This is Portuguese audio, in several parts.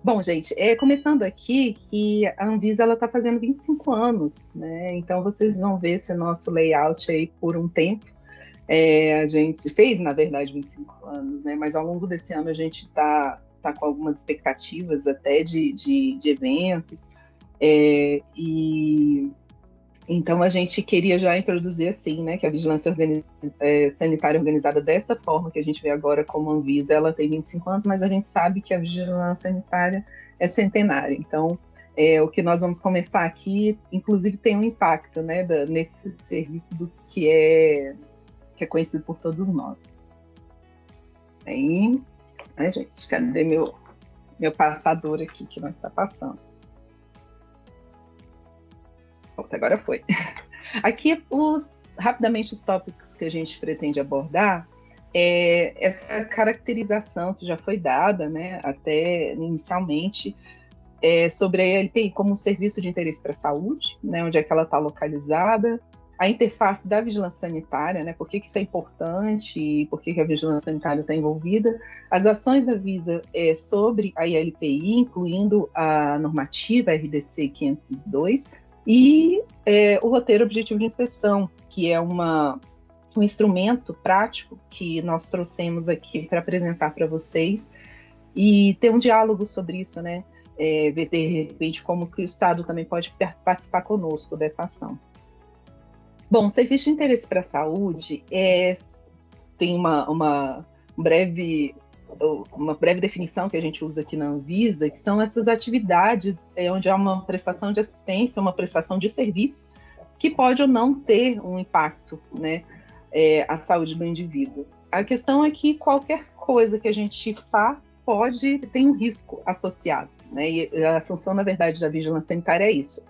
Bom, gente, começando aqui que a Anvisa ela está fazendo 25 anos, né? Então vocês vão ver esse nosso layout aí por um tempo. A gente fez, na verdade, 25 anos, né? Mas ao longo desse ano a gente tá com algumas expectativas até de eventos. E então a gente queria já introduzir assim, né? Que a sanitária organizada dessa forma que a gente vê agora como Anvisa, ela tem 25 anos, mas a gente sabe que a vigilância sanitária é centenária. Então, o que nós vamos começar aqui, inclusive, tem um impacto, né, nesse serviço do que é conhecido por todos nós. Aí, ai, gente, cadê meu passador aqui que nós está passando? Pronto, agora foi. Aqui, rapidamente, os tópicos que a gente pretende abordar essa caracterização que já foi dada, né, até inicialmente, sobre a ELPI como um serviço de interesse para a saúde, né, onde é que ela está localizada, a interface da vigilância sanitária, né, por que isso é importante e por que a vigilância sanitária está envolvida, as ações da Visa sobre a ILPI, incluindo a normativa RDC 502, e o roteiro objetivo de inspeção, que é um instrumento prático que nós trouxemos aqui para apresentar para vocês e ter um diálogo sobre isso, né? Ver de repente como que o Estado também pode participar conosco dessa ação. Bom, serviço de interesse para a saúde tem uma breve definição que a gente usa aqui na Anvisa, que são essas atividades onde há uma prestação de assistência, uma prestação de serviço, que pode ou não ter um impacto, né, à saúde do indivíduo. A questão é que qualquer coisa que a gente faz tem um risco associado, né? E a função, na verdade, da vigilância sanitária é isso,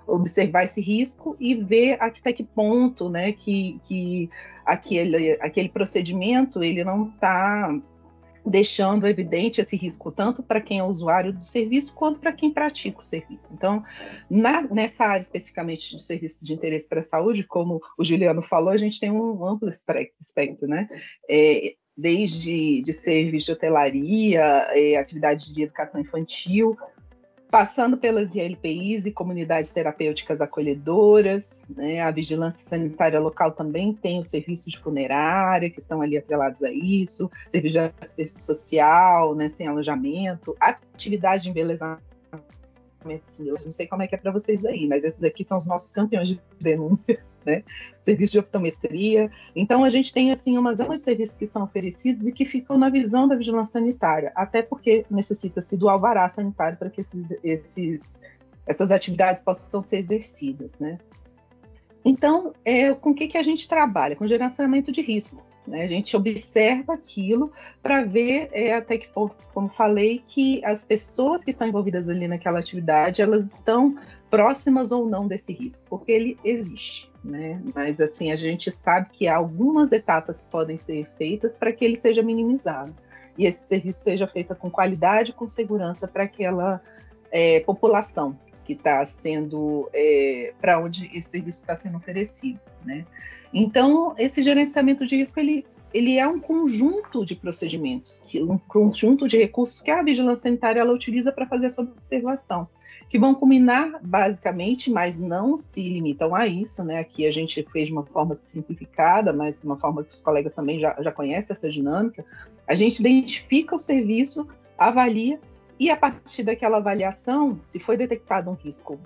observar esse risco e ver até que ponto, né, que aquele procedimento ele não está deixando evidente esse risco tanto para quem é usuário do serviço quanto para quem pratica o serviço. Então, nessa área especificamente de serviço de interesse para a saúde, como o Juliano falou, a gente tem um amplo espectro, né? Desde de serviço de hotelaria, atividades de educação infantil, passando pelas ILPIs e comunidades terapêuticas acolhedoras, né? A vigilância sanitária local também tem o serviço de funerária, que estão ali atrelados a isso, serviço de assistência social, né? Sem alojamento, atividade de embelezamento, não sei como é que é para vocês aí, mas esses aqui são os nossos campeões de denúncia, né? Serviço de optometria. Então, a gente tem, assim, uma gama de serviços que são oferecidos e que ficam na visão da vigilância sanitária, até porque necessita-se do alvará sanitário para que essas atividades possam ser exercidas, né? Então, com o que a gente trabalha? Com gerenciamento de risco. Né? A gente observa aquilo para ver até que ponto, como falei, que as pessoas que estão envolvidas ali naquela atividade, elas estão próximas ou não desse risco, porque ele existe. Né? Mas, assim, a gente sabe que há algumas etapas que podem ser feitas para que ele seja minimizado. E esse serviço seja feito com qualidade e com segurança para aquela população que está sendo, para onde esse serviço está sendo oferecido, né? Então, esse gerenciamento de risco, ele é um conjunto de procedimentos, um conjunto de recursos que a vigilância sanitária ela utiliza para fazer essa observação, que vão culminar basicamente, mas não se limitam a isso, né? Aqui a gente fez de uma forma simplificada, mas uma forma que os colegas também já conhecem essa dinâmica. A gente identifica o serviço, avalia e, a partir daquela avaliação, se foi detectado um risco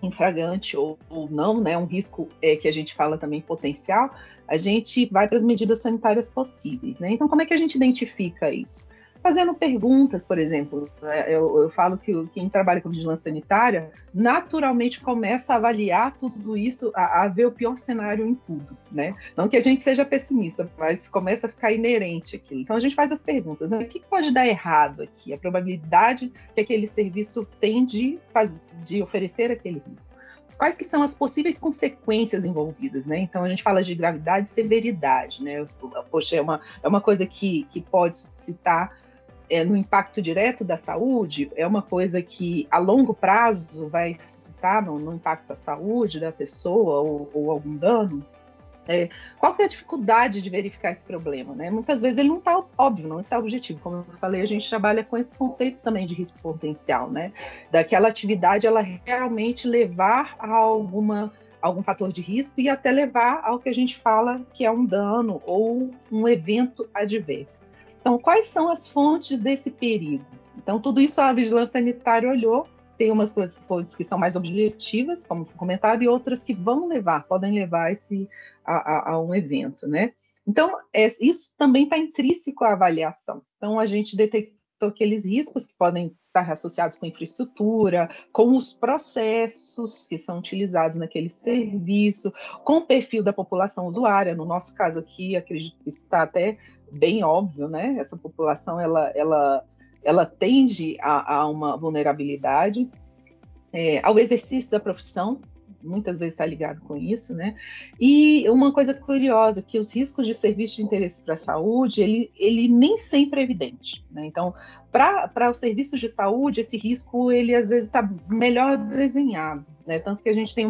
infragante ou não, né, um risco que a gente fala também potencial, a gente vai para as medidas sanitárias possíveis. Né? Então, como é que a gente identifica isso? Fazendo perguntas, por exemplo, eu falo que quem trabalha com vigilância sanitária naturalmente começa a avaliar tudo isso, a ver o pior cenário em tudo, né? Não que a gente seja pessimista, mas começa a ficar inerente aquilo. Então a gente faz as perguntas, né? O que pode dar errado aqui? A probabilidade que aquele serviço tem de oferecer aquele risco. Quais que são as possíveis consequências envolvidas, né? Então a gente fala de gravidade e severidade, né? Poxa, é uma coisa que pode suscitar no impacto direto da saúde, é uma coisa que a longo prazo vai suscitar no impacto da saúde da pessoa ou algum dano. Qual que é a dificuldade de verificar esse problema, né? Muitas vezes ele não está óbvio, não está objetivo. Como eu falei, a gente trabalha com esse conceito também de risco potencial, né? Daquela atividade ela realmente levar a algum fator de risco e até levar ao que a gente fala que é um dano ou um evento adverso. Então, quais são as fontes desse perigo? Então, tudo isso a vigilância sanitária olhou. Tem umas coisas que são mais objetivas, como foi comentado, e outras que podem levar a um evento, né? Então, isso também está intrínseco à avaliação. Então, a gente detectou aqueles riscos que podem estar associados com infraestrutura, com os processos que são utilizados naquele serviço, com o perfil da população usuária. No nosso caso aqui, acredito que está até bem óbvio, né? Essa população, ela tende a uma vulnerabilidade, ao exercício da profissão, muitas vezes está ligado com isso, né? E uma coisa curiosa, que os riscos de serviço de interesse para a saúde, ele nem sempre é evidente, né? Então, para os serviços de saúde, esse risco, ele às vezes está melhor desenhado, né? Tanto que a gente tem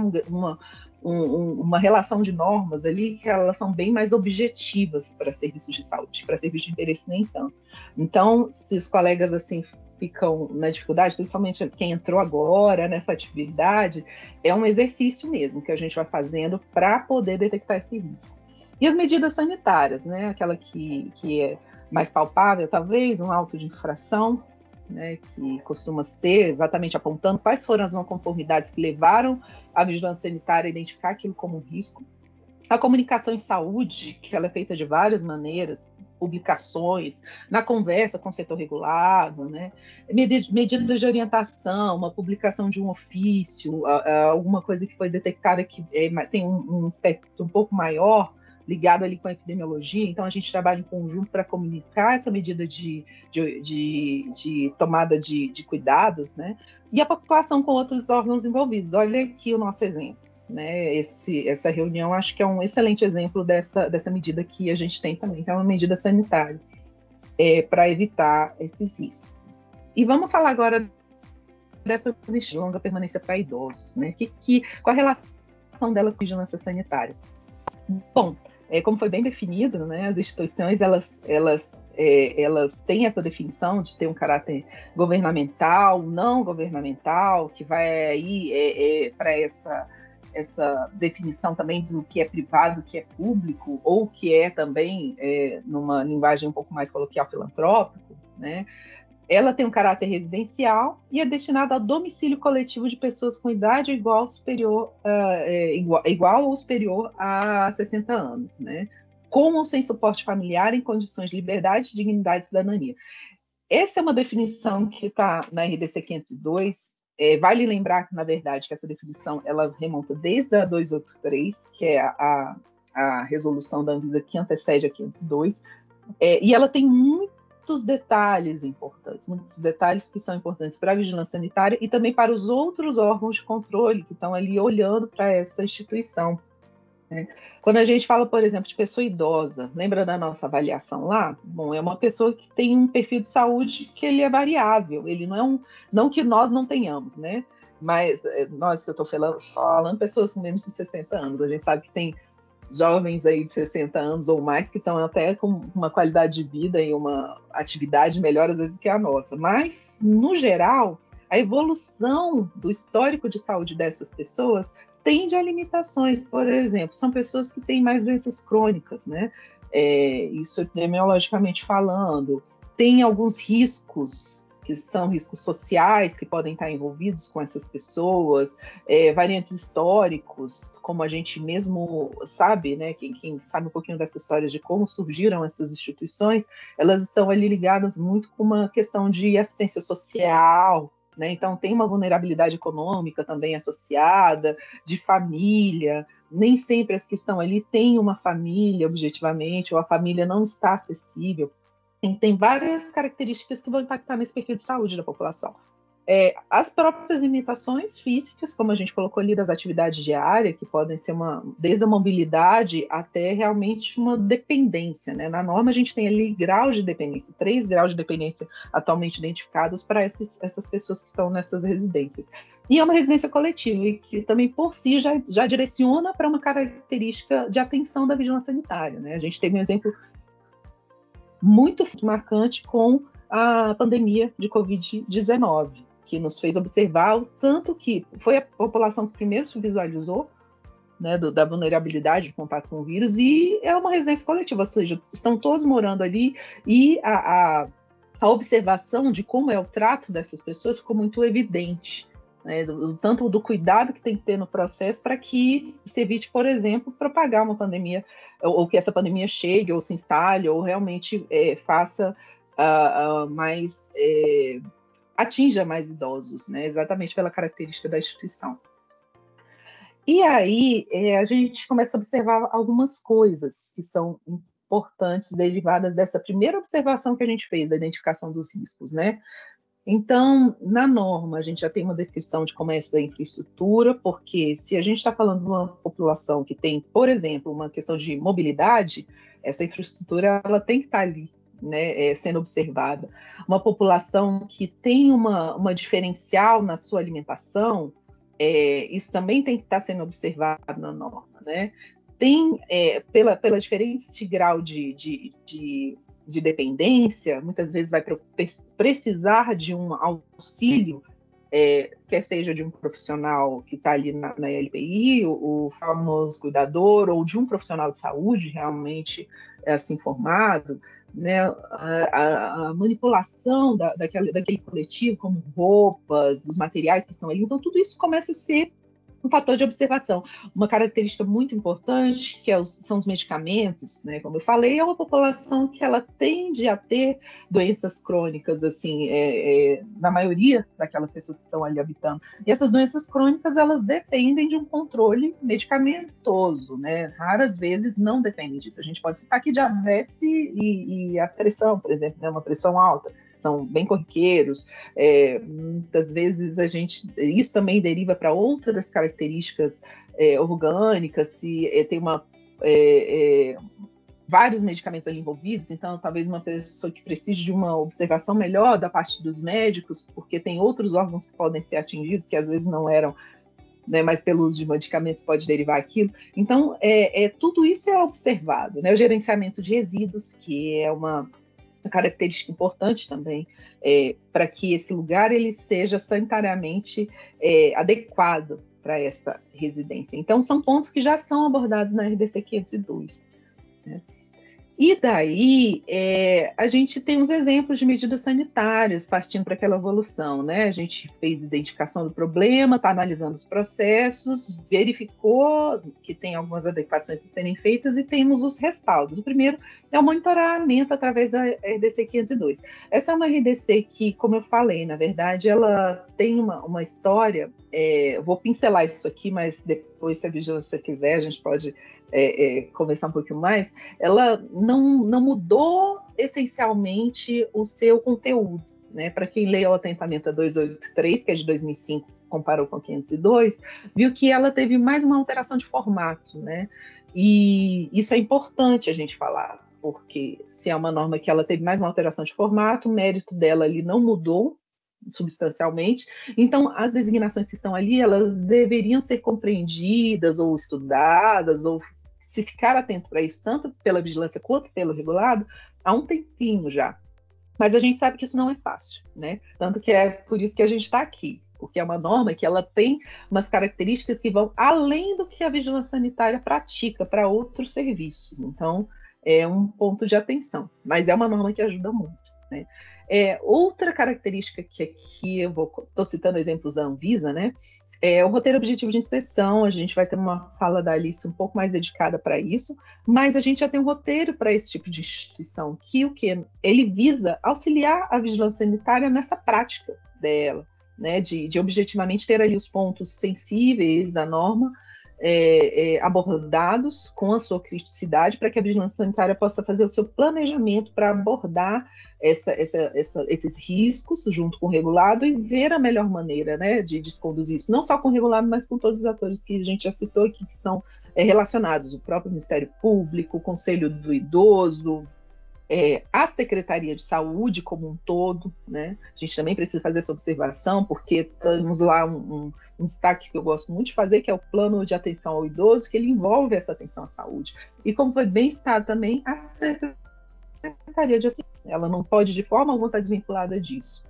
uma relação de normas ali que elas são bem mais objetivas para serviços de saúde, para serviços de interesse nem tanto. Então, se os colegas assim ficam na dificuldade, principalmente quem entrou agora nessa atividade, é um exercício mesmo que a gente vai fazendo para poder detectar esse risco. E as medidas sanitárias, né? Aquela que é mais palpável, talvez, um auto de infração, né, que costuma ter, exatamente apontando quais foram as não conformidades que levaram a vigilância sanitária a identificar aquilo como um risco. A comunicação em saúde, que ela é feita de várias maneiras, publicações, na conversa com o setor regulado, né? Medidas de orientação, uma publicação de um ofício, alguma coisa que foi detectada que tem um espectro um pouco maior, ligado ali com a epidemiologia, então a gente trabalha em conjunto para comunicar essa medida de tomada de cuidados, né? E a população com outros órgãos envolvidos. Olha aqui o nosso exemplo, né? Essa reunião acho que é um excelente exemplo dessa medida que a gente tem também, que é uma medida sanitária para evitar esses riscos. E vamos falar agora dessa longa permanência para idosos, né? Qual a relação delas com a vigilância sanitária? Bom, como foi bem definido, né, as instituições elas têm essa definição de ter um caráter governamental, não governamental, que vai aí para essa definição também do que é privado, do que é público, ou que é também, numa linguagem um pouco mais coloquial, filantrópico, né? Ela tem um caráter residencial e é destinada ao domicílio coletivo de pessoas com idade igual ou superior a 60 anos, né? Com ou sem suporte familiar, em condições de liberdade, dignidade e cidadania. Essa é uma definição que está na RDC 502. Vale lembrar que, na verdade, que essa definição ela remonta desde a 283, que é a resolução da Anvisa que antecede a 502, e ela tem muitos detalhes importantes, muitos detalhes que são importantes para a vigilância sanitária e também para os outros órgãos de controle que estão ali olhando para essa instituição. Quando a gente fala, por exemplo, de pessoa idosa, lembra da nossa avaliação lá? Bom, é uma pessoa que tem um perfil de saúde que ele é variável, ele não que nós não tenhamos, né? Mas nós que eu estou falando, pessoas com menos de 60 anos, a gente sabe que tem jovens aí de 60 anos ou mais que estão até com uma qualidade de vida e uma atividade melhor às vezes que a nossa, mas no geral, a evolução do histórico de saúde dessas pessoas tende a limitações. Por exemplo, são pessoas que têm mais doenças crônicas, né? Isso epidemiologicamente falando. Tem alguns riscos que são riscos sociais que podem estar envolvidos com essas pessoas, variantes históricos, como a gente mesmo sabe, né? Quem sabe um pouquinho dessa história de como surgiram essas instituições, elas estão ali ligadas muito com uma questão de assistência social, né? Então, tem uma vulnerabilidade econômica também associada, de família. Nem sempre as que estão ali têm uma família, objetivamente, ou a família não está acessível. Tem várias características que vão impactar nesse perfil de saúde da população. As próprias limitações físicas, como a gente colocou ali, das atividades diárias, que podem ser desde a mobilidade até realmente uma dependência, né? Na norma a gente tem ali graus de dependência, 3 graus de dependência atualmente identificados para essas pessoas que estão nessas residências. E é uma residência coletiva, e que também por si já direciona para uma característica de atenção da vigilância sanitária, né? A gente teve um exemplo muito marcante com a pandemia de Covid-19, que nos fez observar o tanto que foi a população que primeiro se visualizou, né, da vulnerabilidade de contato com o vírus, e é uma residência coletiva, ou seja, estão todos morando ali, e a observação de como é o trato dessas pessoas ficou muito evidente, né, tanto do cuidado que tem que ter no processo para que se evite, por exemplo, propagar uma pandemia, ou que essa pandemia chegue, ou se instale, ou realmente faça mais... atinja mais idosos, né, exatamente pela característica da instituição. E aí a gente começa a observar algumas coisas que são importantes, derivadas dessa primeira observação que a gente fez, da identificação dos riscos, né? Então, na norma, a gente já tem uma descrição de como é essa infraestrutura, porque se a gente está falando de uma população que tem, por exemplo, uma questão de mobilidade, essa infraestrutura ela tem que estar ali, né, sendo observada. Uma população que tem uma diferencial na sua alimentação, isso também tem que estar sendo observado na norma, né? Tem, pela diferente grau de dependência, muitas vezes vai precisar de um auxílio, quer seja de um profissional que está ali na LPI, o famoso cuidador, ou de um profissional de saúde realmente assim formado, né, a manipulação daquele coletivo, como roupas, os materiais que estão ali. Então, tudo isso começa a ser um fator de observação. Uma característica muito importante, que são os medicamentos, né? Como eu falei, é uma população que ela tende a ter doenças crônicas, assim, na maioria daquelas pessoas que estão ali habitando. E essas doenças crônicas, elas dependem de um controle medicamentoso, né? Raras vezes não dependem disso. A gente pode citar aqui diabetes e a pressão, por exemplo, né? Uma pressão alta. São bem corriqueiros, muitas vezes isso também deriva para outras características orgânicas, se tem vários medicamentos ali envolvidos, então talvez uma pessoa que precise de uma observação melhor da parte dos médicos, porque tem outros órgãos que podem ser atingidos, que às vezes não eram, né, mas pelo uso de medicamentos pode derivar aquilo. Então, tudo isso é observado, né? O gerenciamento de resíduos, que é uma característica importante também, para que esse lugar ele esteja sanitariamente adequado para essa residência. Então, são pontos que já são abordados na RDC 502. Né? E daí, a gente tem uns exemplos de medidas sanitárias partindo para aquela evolução, né? A gente fez identificação do problema, está analisando os processos, verificou que tem algumas adequações a serem feitas e temos os respaldos. O primeiro é o monitoramento através da RDC 502. Essa é uma RDC que, como eu falei, na verdade, ela tem uma história, vou pincelar isso aqui, mas depois, se a vigilância quiser, a gente pode conversar um pouquinho mais. Ela não mudou essencialmente o seu conteúdo, né? Para quem leu atentamente a 283, que é de 2005, comparou com a 502, viu que ela teve mais uma alteração de formato, né? E isso é importante a gente falar, porque se é uma norma que ela teve mais uma alteração de formato, o mérito dela ali não mudou substancialmente, então as designações que estão ali, elas deveriam ser compreendidas ou estudadas, ou se ficar atento para isso, tanto pela vigilância quanto pelo regulado, há um tempinho já. Mas a gente sabe que isso não é fácil, né? Tanto que é por isso que a gente está aqui, porque é uma norma que ela tem umas características que vão além do que a vigilância sanitária pratica para outros serviços. Então, é um ponto de atenção, mas é uma norma que ajuda muito, né? Outra característica que aqui eu estou citando exemplos da Anvisa, né? O roteiro objetivo de inspeção, a gente vai ter uma fala da Alice um pouco mais dedicada para isso, mas a gente já tem um roteiro para esse tipo de instituição, que o quê? Ele visa auxiliar a vigilância sanitária nessa prática dela, né, de objetivamente ter ali os pontos sensíveis da norma abordados com a sua criticidade, para que a vigilância sanitária possa fazer o seu planejamento para abordar esses riscos junto com o regulado e ver a melhor maneira, né, de conduzir isso, não só com o regulado, mas com todos os atores que a gente já citou aqui, que são relacionados, o próprio Ministério Público, o Conselho do Idoso, a Secretaria de Saúde como um todo, né? A gente também precisa fazer essa observação, porque temos lá um destaque que eu gosto muito de fazer, que é o plano de atenção ao idoso, que ele envolve essa atenção à saúde. E como foi bem citado também, a Secretaria de Assistência, ela não pode de forma alguma estar desvinculada disso.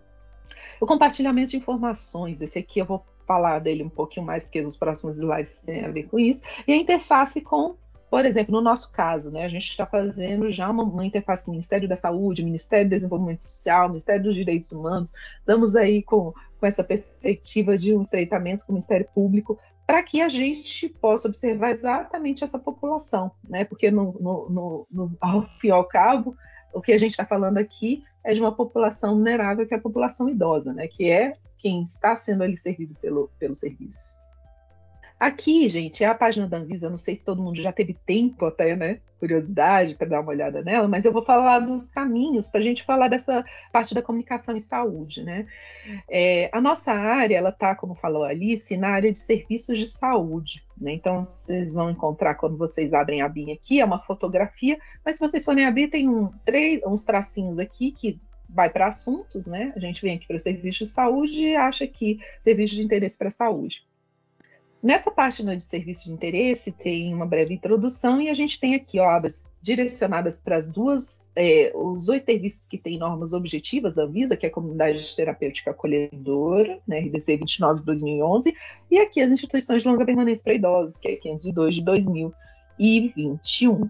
O compartilhamento de informações, esse aqui eu vou falar dele um pouquinho mais, porque os próximos slides têm a ver com isso, e a interface com, por exemplo, no nosso caso, né, a gente está fazendo já uma interface com o Ministério da Saúde, Ministério do Desenvolvimento Social, Ministério dos Direitos Humanos, estamos aí com essa perspectiva de um estreitamento com o Ministério Público, para que a gente possa observar exatamente essa população, né, porque ao fim e ao cabo, o que a gente está falando aqui é de uma população vulnerável, que é a população idosa, né, que é quem está sendo ali servido pelo serviço. Aqui, gente, é a página da Anvisa, não sei se todo mundo já teve tempo até, né, curiosidade para dar uma olhada nela, mas eu vou falar dos caminhos para a gente falar dessa parte da comunicação em saúde, né. A nossa área, ela está, como falou a Alice, na área de serviços de saúde, né, então vocês vão encontrar, quando vocês abrem a abinha aqui, é uma fotografia, mas se vocês forem abrir, tem uns tracinhos aqui que vai para assuntos, né, a gente vem aqui para serviços de saúde e acha que serviço de interesse para a saúde. Nessa página de serviço de interesse tem uma breve introdução e a gente tem aqui abas direcionadas para os dois serviços que têm normas objetivas, a Anvisa, que é a Comunidade Terapêutica Acolhedora, né, RDC 29 de 2011, e aqui as instituições de longa permanência para idosos, que é 502 de 2021.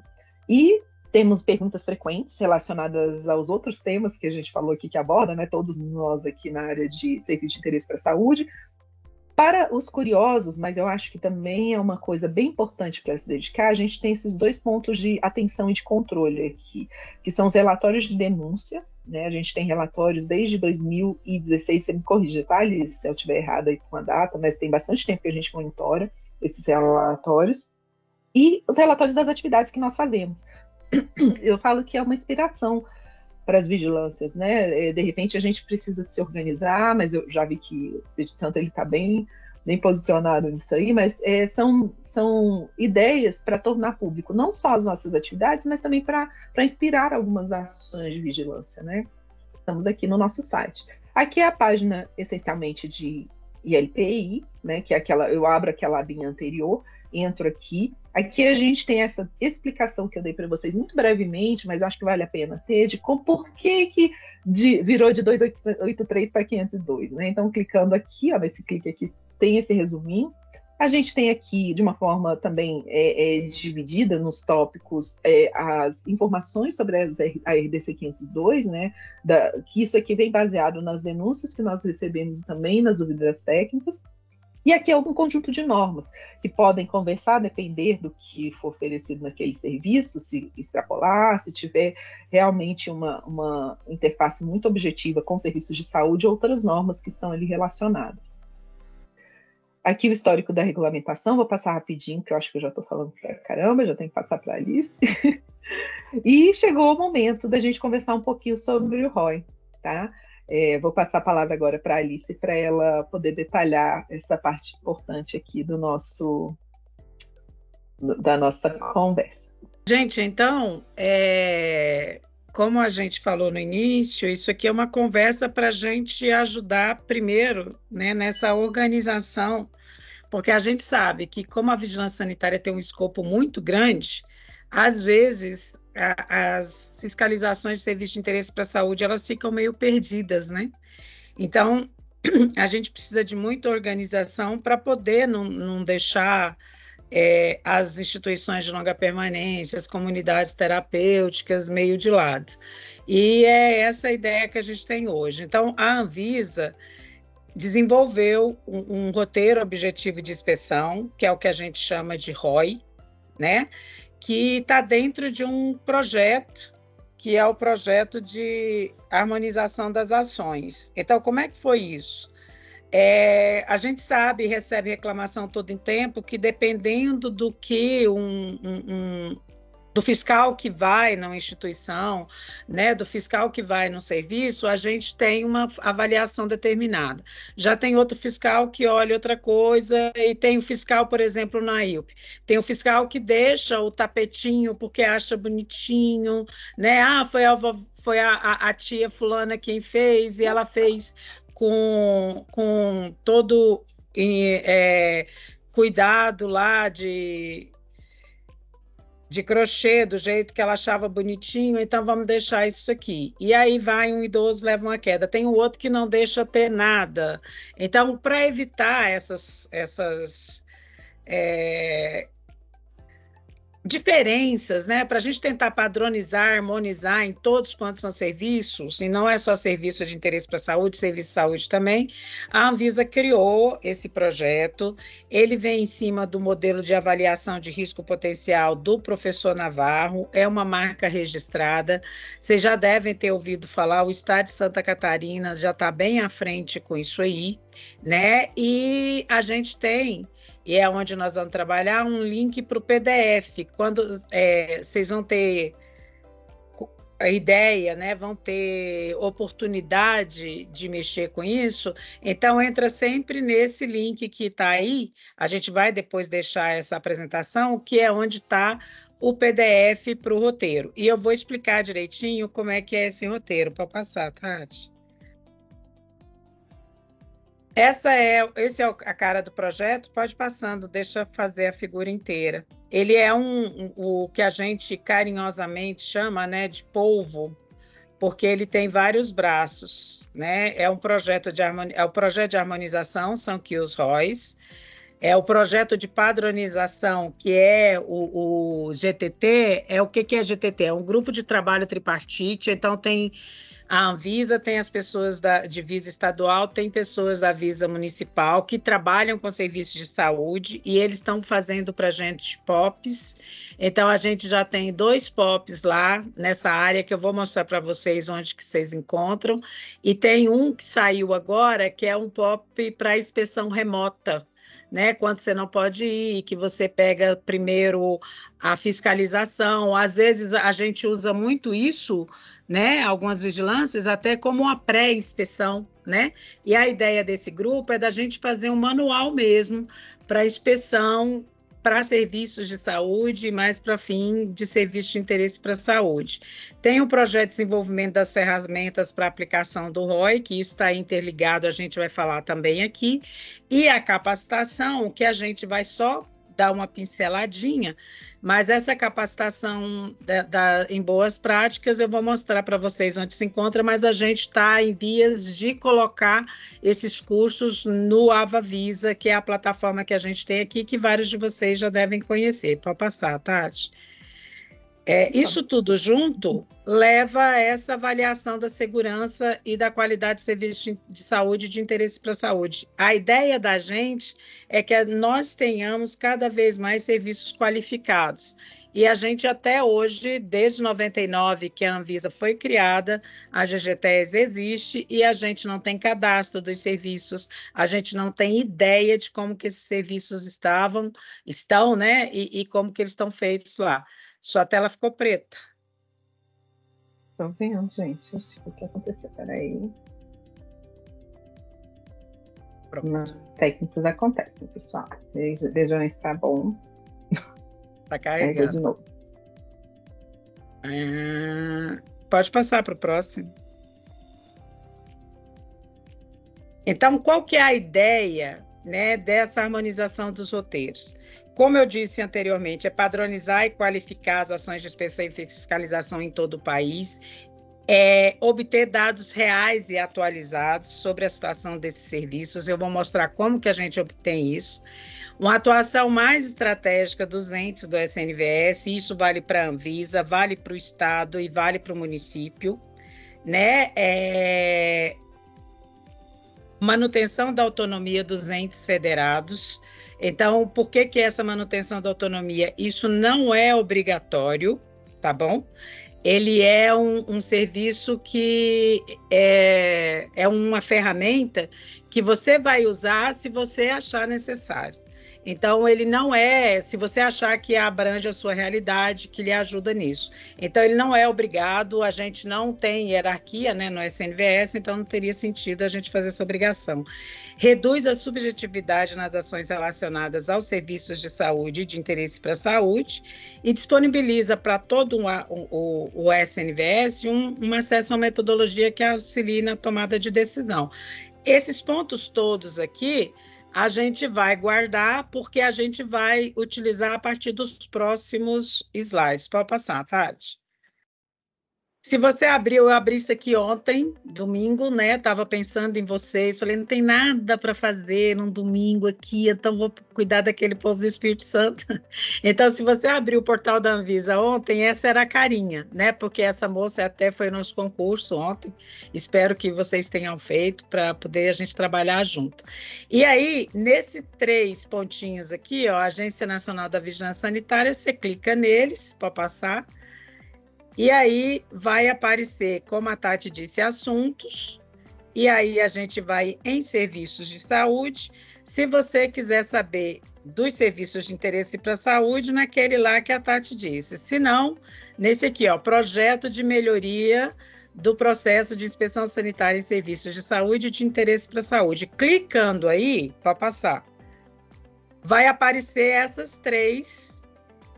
E temos perguntas frequentes relacionadas aos outros temas que a gente falou aqui que aborda, né, todos nós aqui na área de serviço de interesse para a saúde. Para os curiosos, mas eu acho que também é uma coisa bem importante para se dedicar, a gente tem esses dois pontos de atenção e de controle aqui, que são os relatórios de denúncia, né? A gente tem relatórios desde 2016, você me corrige, tá, Alice, se eu estiver errada aí com a data, mas tem bastante tempo que a gente monitora esses relatórios, e os relatórios das atividades que nós fazemos. Eu falo que é uma inspiração para as vigilâncias, né? De repente a gente precisa de se organizar, mas eu já vi que o Espírito Santo está bem posicionado nisso aí, mas são ideias para tornar público não só as nossas atividades, mas também para inspirar algumas ações de vigilância, né? Estamos aqui no nosso site. Aqui é a página essencialmente de ILPI, né? Que é eu abro aquela abinha anterior, entro aqui. Aqui a gente tem essa explicação que eu dei para vocês muito brevemente, mas acho que vale a pena ter, de por que virou de 283 para 502, né? Então, clicando aqui, nesse clique aqui, tem esse resuminho. A gente tem aqui, de uma forma também dividida nos tópicos, as informações sobre a RDC 502, né? Que isso aqui vem baseado nas denúncias que nós recebemos e também nas dúvidas técnicas. E aqui é um conjunto de normas que podem conversar, depender do que for oferecido naquele serviço, se extrapolar, se tiver realmente uma interface muito objetiva com serviços de saúde, outras normas que estão ali relacionadas. Aqui o histórico da regulamentação, vou passar rapidinho, que eu acho que eu já estou falando pra caramba, já tenho que passar para a Alice. E chegou o momento da gente conversar um pouquinho sobre o ROI, tá? Vou passar a palavra agora para a Alice, para ela poder detalhar essa parte importante aqui da nossa conversa. Gente, então, como a gente falou no início, isso aqui é uma conversa para a gente ajudar primeiro, né, nessa organização, porque a gente sabe que como a vigilância sanitária tem um escopo muito grande, às vezes as fiscalizações de serviço de interesse para a saúde, elas ficam meio perdidas, né? Então, a gente precisa de muita organização para poder não deixar as instituições de longa permanência, as comunidades terapêuticas meio de lado. E é essa a ideia que a gente tem hoje. Então, a Anvisa desenvolveu um roteiro objetivo de inspeção, que é o que a gente chama de ROI, né? Que está dentro de um projeto, que é o projeto de harmonização das ações. Então, como é que foi isso? A gente sabe, recebe reclamação todo em tempo, que dependendo do que do fiscal que vai na instituição, né, do fiscal que vai no serviço, a gente tem uma avaliação determinada. Já tem outro fiscal que olha outra coisa, e tem o fiscal, por exemplo, na IUP. Tem o fiscal que deixa o tapetinho porque acha bonitinho, né? Ah, foi a tia fulana quem fez, e ela fez com todo cuidado lá de crochê, do jeito que ela achava bonitinho, então vamos deixar isso aqui. E aí vai um idoso, leva uma queda. Tem o outro que não deixa ter nada. Então, para evitar essas diferenças, né, para a gente tentar padronizar, harmonizar em todos quantos são serviços, e não é só serviço de interesse para a saúde, serviço de saúde também, a Anvisa criou esse projeto. Ele vem em cima do modelo de avaliação de risco potencial do professor Navarro, é uma marca registrada. Vocês já devem ter ouvido falar, o estado de Santa Catarina já está bem à frente com isso aí, né? E a gente tem, e é onde nós vamos trabalhar, um link para o PDF. Quando vocês vão ter a ideia, né, vão ter oportunidade de mexer com isso, então entra sempre nesse link que está aí. A gente vai depois deixar essa apresentação, que é onde está o PDF para o roteiro. E eu vou explicar direitinho como é que é esse roteiro, para passar, Tati. Esse é a cara do projeto, pode passando, deixa eu fazer a figura inteira. Ele é o que a gente carinhosamente chama, né, de polvo, porque ele tem vários braços, né? É um projeto é o projeto de harmonização, são que os ROIs, é o projeto de padronização, que é o GTT. O que é GTT? É um grupo de trabalho tripartite, então tem a Anvisa, tem as pessoas de Visa estadual, tem pessoas da Visa municipal que trabalham com serviços de saúde, e eles estão fazendo para a gente POPs. Então, a gente já tem 2 POPs lá nessa área, que eu vou mostrar para vocês onde que vocês encontram. E tem um que saiu agora, que é um POP para inspeção remota, né? Quando você não pode ir, que você pega primeiro a fiscalização. Às vezes, a gente usa muito isso, né, algumas vigilâncias, até como uma pré-inspeção, né? E a ideia desse grupo é da gente fazer um manual mesmo para inspeção para serviços de saúde, mais para fim de serviço de interesse para a saúde. Tem o projeto de desenvolvimento das ferramentas para aplicação do ROI, que isso está interligado, a gente vai falar também aqui, e a capacitação, que a gente vai só dar uma pinceladinha, mas essa capacitação em boas práticas eu vou mostrar para vocês onde se encontra, mas a gente está em vias de colocar esses cursos no AvaVisa, que é a plataforma que a gente tem aqui, que vários de vocês já devem conhecer. Pode passar, Tati. Isso tudo junto leva a essa avaliação da segurança e da qualidade de serviço de saúde de interesse para a saúde. A ideia da gente é que nós tenhamos cada vez mais serviços qualificados. E a gente até hoje, desde 99, que a Anvisa foi criada, a GGTES existe, e a gente não tem cadastro dos serviços, a gente não tem ideia de como que esses serviços estão, né? E como que eles estão feitos lá. Sua tela ficou preta. Estou vendo, gente. O que aconteceu? Peraí. Problemas técnicos acontecem, pessoal. Vejam se está bom. Está carregando. De novo. Pode passar para o próximo. Então, qual que é a ideia, né, dessa harmonização dos roteiros? Como eu disse anteriormente, é padronizar e qualificar as ações de inspeção e fiscalização em todo o país, obter dados reais e atualizados sobre a situação desses serviços. Eu vou mostrar como que a gente obtém isso. Uma atuação mais estratégica dos entes do SNVS, isso vale para a Anvisa, vale para o Estado e vale para o município, né? Manutenção da autonomia dos entes federados. Então, por que essa manutenção da autonomia? Isso não é obrigatório, tá bom? Ele é um serviço que é uma ferramenta que você vai usar se você achar necessário. Então, ele não é, se você achar que abrange a sua realidade, que lhe ajuda nisso. Então, ele não é obrigado, a gente não tem hierarquia, né, no SNVS, então não teria sentido a gente fazer essa obrigação. Reduz a subjetividade nas ações relacionadas aos serviços de saúde e de interesse para a saúde e disponibiliza para todo o SNVS um acesso a uma metodologia que auxilie na tomada de decisão. Esses pontos todos aqui, a gente vai guardar, porque a gente vai utilizar a partir dos próximos slides. Pode passar, Tati. Se você abriu, eu abri isso aqui ontem, domingo, né? Estava pensando em vocês, falei, não tem nada para fazer num domingo aqui, então vou cuidar daquele povo do Espírito Santo. Então, se você abriu o portal da Anvisa ontem, essa era a carinha, né? Porque essa moça até foi no nosso concurso ontem. Espero que vocês tenham feito para poder a gente trabalhar junto. E aí, nesses 3 pontinhos aqui, ó, Agência Nacional da Vigilância Sanitária, você clica neles para passar. E aí vai aparecer, como a Tati disse, assuntos, e aí a gente vai em serviços de saúde. Se você quiser saber dos serviços de interesse para a saúde, naquele lá que a Tati disse. Se não, nesse aqui, ó, projeto de melhoria do processo de inspeção sanitária em serviços de saúde de interesse para a saúde. Clicando aí, para passar, vai aparecer essas 3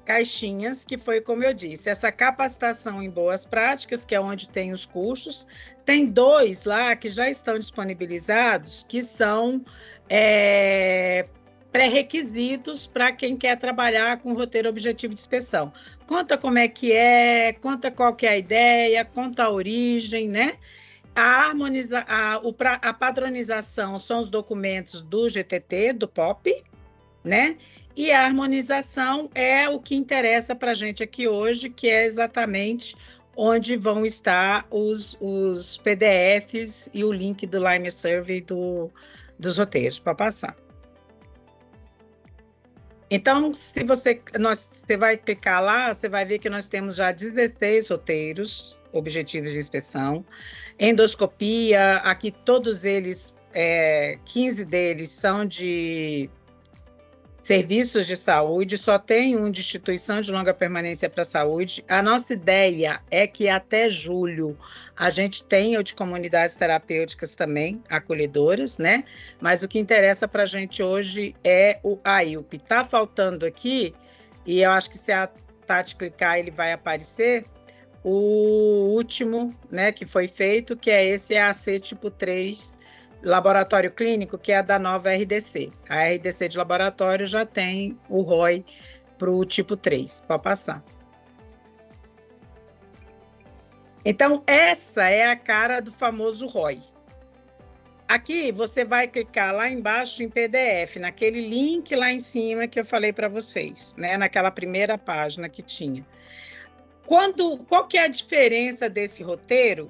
caixinhas, que foi como eu disse, essa capacitação em boas práticas, que é onde tem os cursos, tem 2 lá que já estão disponibilizados, que são pré-requisitos para quem quer trabalhar com roteiro objetivo de inspeção. Conta como é que é, conta qual que é a ideia, conta a origem, né? A padronização são os documentos do GTT, do POP, né? E a harmonização é o que interessa para a gente aqui hoje, que é exatamente onde vão estar os PDFs e o link do Lime Survey dos roteiros, para passar. Então, se você vai clicar lá, você vai ver que nós temos já 16 roteiros, objetivos de inspeção, endoscopia, aqui todos eles, 15 deles são de serviços de saúde, só tem um de instituição de longa permanência para a saúde. A nossa ideia é que até julho a gente tenha o de comunidades terapêuticas também, acolhedoras, né? Mas o que interessa para a gente hoje é o AIUP. Está faltando aqui, e eu acho que se a Tati clicar, ele vai aparecer, o último, né, que foi feito, que é esse EAC tipo 3, laboratório clínico, que é a da nova RDC. A RDC de laboratório já tem o ROI para o tipo 3, pode passar. Então, essa é a cara do famoso ROI. Aqui, você vai clicar lá embaixo em PDF, naquele link lá em cima que eu falei para vocês, né? Naquela primeira página que tinha. Qual que é a diferença desse roteiro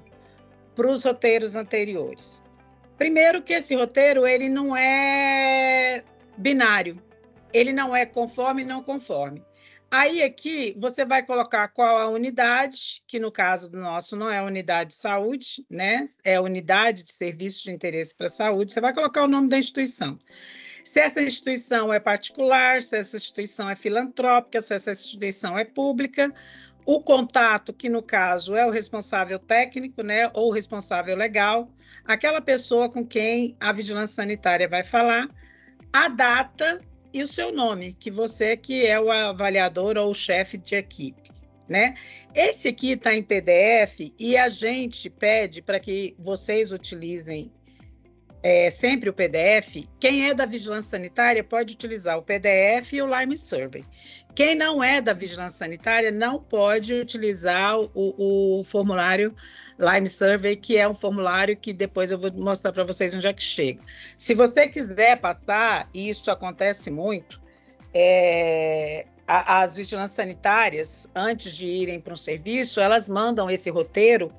para os roteiros anteriores? Primeiro que esse roteiro, ele não é binário, ele não é conforme e não conforme. Aí aqui você vai colocar qual a unidade, que no caso do nosso não é unidade de saúde, né? É unidade de serviço de interesse para a saúde, você vai colocar o nome da instituição. Se essa instituição é particular, se essa instituição é filantrópica, se essa instituição é pública, o contato, que no caso é o responsável técnico, né, ou o responsável legal, aquela pessoa com quem a vigilância sanitária vai falar, a data e o seu nome, que você que é o avaliador ou o chefe de equipe, né? Esse aqui está em PDF e a gente pede para que vocês utilizem sempre o PDF. Quem é da vigilância sanitária pode utilizar o PDF e o Lime Survey. Quem não é da vigilância sanitária não pode utilizar o formulário Lime Survey, que é um formulário que depois eu vou mostrar para vocês onde é que chega. Se você quiser passar, e isso acontece muito, as vigilâncias sanitárias, antes de irem para um serviço, elas mandam esse roteiro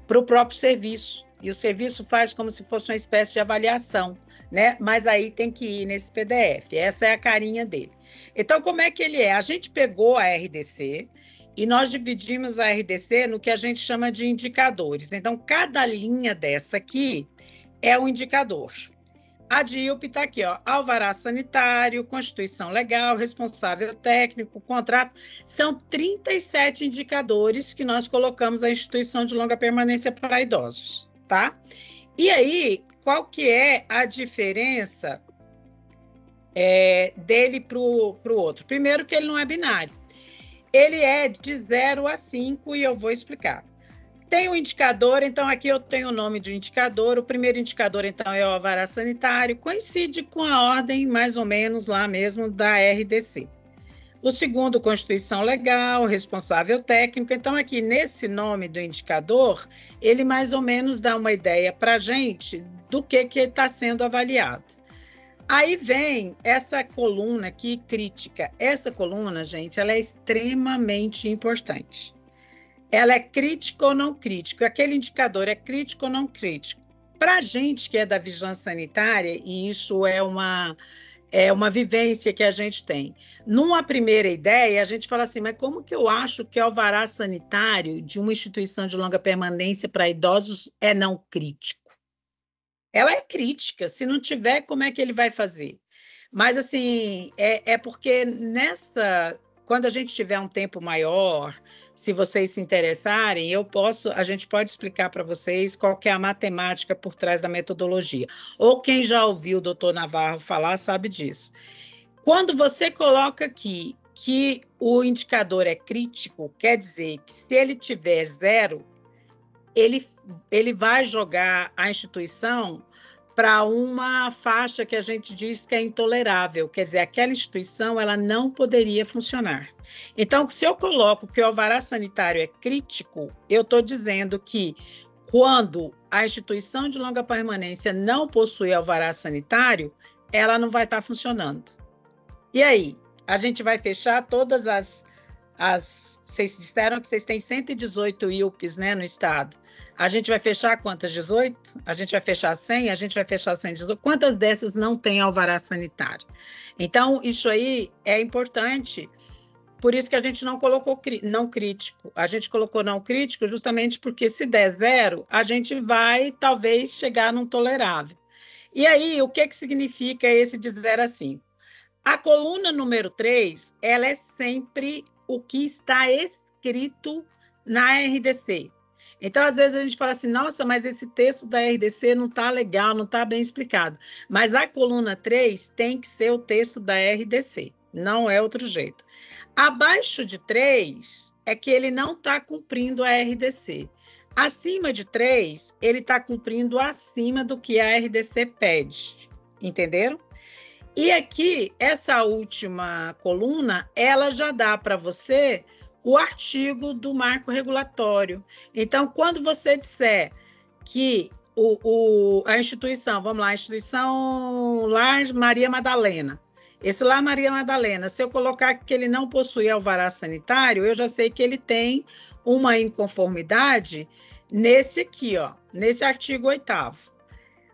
para o próprio serviço. E o serviço faz como se fosse uma espécie de avaliação, né? Mas aí tem que ir nesse PDF. Essa é a carinha dele. Então, como é que ele é? A gente pegou a RDC e nós dividimos a RDC no que a gente chama de indicadores. Então, cada linha dessa aqui é um indicador. A DIUP está aqui, ó, alvará sanitário, constituição legal, responsável técnico, contrato. São 37 indicadores que nós colocamos a instituição de longa permanência para idosos, tá? E aí, qual que é a diferença dele para o outro? Primeiro que ele não é binário. Ele é de 0 a 5 e eu vou explicar. Tem o indicador, então aqui eu tenho o nome do indicador. O primeiro indicador, então, é o alvará sanitário, coincide com a ordem, mais ou menos, lá mesmo, da RDC. O segundo, constituição legal, responsável técnico. Então, aqui, nesse nome do indicador, ele mais ou menos dá uma ideia para a gente do que está sendo avaliado. Aí vem essa coluna aqui, crítica. Essa coluna, gente, ela é extremamente importante. Ela é crítica ou não crítica? Aquele indicador é crítico ou não crítico? Para a gente que é da vigilância sanitária, e isso é uma vivência que a gente tem, numa primeira ideia, a gente fala assim, mas como que eu acho que o alvará sanitário de uma instituição de longa permanência para idosos é não crítico? Ela é crítica, se não tiver, como é que ele vai fazer? Mas, assim, porque quando a gente tiver um tempo maior, se vocês se interessarem, a gente pode explicar para vocês qual que é a matemática por trás da metodologia. Ou quem já ouviu o doutor Navarro falar sabe disso. Quando você coloca aqui que o indicador é crítico, quer dizer que se ele tiver 0, ele vai jogar a instituição para uma faixa que a gente diz que é intolerável, quer dizer, aquela instituição ela não poderia funcionar. Então, se eu coloco que o alvará sanitário é crítico, eu estou dizendo que quando a instituição de longa permanência não possui alvará sanitário, ela não vai estar funcionando. E aí? A gente vai fechar todas vocês disseram que vocês têm 118 IUPs, né, no estado. A gente vai fechar quantas? 18? A gente vai fechar 100? A gente vai fechar 118? Quantas dessas não têm alvará sanitário? Então, isso aí é importante, por isso que a gente não colocou não crítico. A gente colocou não crítico justamente porque se der 0, a gente vai, talvez, chegar num tolerável. E aí, o que significa esse de 0 a 5? A coluna número 3, ela é sempre o que está escrito na RDC. Então, às vezes, a gente fala assim, nossa, mas esse texto da RDC não está legal, não está bem explicado. Mas a coluna 3 tem que ser o texto da RDC, não é outro jeito. Abaixo de 3 é que ele não está cumprindo a RDC. Acima de 3, ele está cumprindo acima do que a RDC pede. Entenderam? E aqui, essa última coluna, ela já dá para você o artigo do marco regulatório. Então, quando você disser que a instituição, vamos lá, a instituição Lar Maria Madalena, esse Lar Maria Madalena, se eu colocar que ele não possui alvará sanitário, eu já sei que ele tem uma inconformidade nesse aqui, ó, nesse artigo 8º.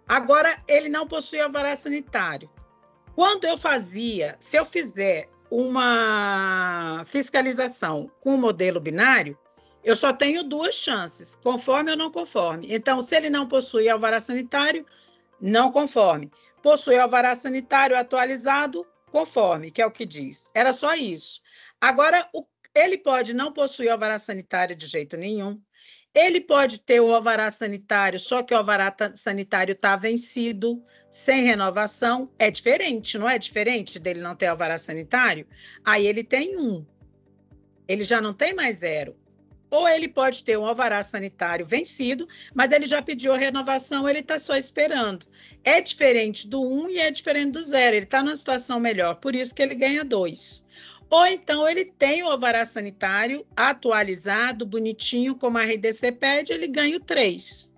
Agora, ele não possui alvará sanitário. Quando se eu fizer uma fiscalização com o modelo binário, eu só tenho 2 chances, conforme ou não conforme. Então, se ele não possui alvará sanitário, não conforme. Possui alvará sanitário atualizado, conforme, que é o que diz. Era só isso. Agora, ele pode não possuir alvará sanitário de jeito nenhum. Ele pode ter o alvará sanitário, só que o alvará sanitário está vencido, sem renovação. É diferente, não é diferente dele não ter alvará sanitário? Aí ele tem 1. Ele já não tem mais 0. Ou ele pode ter um alvará sanitário vencido, mas ele já pediu a renovação, ele está só esperando. É diferente do 1 e é diferente do 0. Ele está numa situação melhor, por isso que ele ganha 2. Ou então ele tem o alvará sanitário atualizado, bonitinho, como a RDC pede, ele ganha o 3.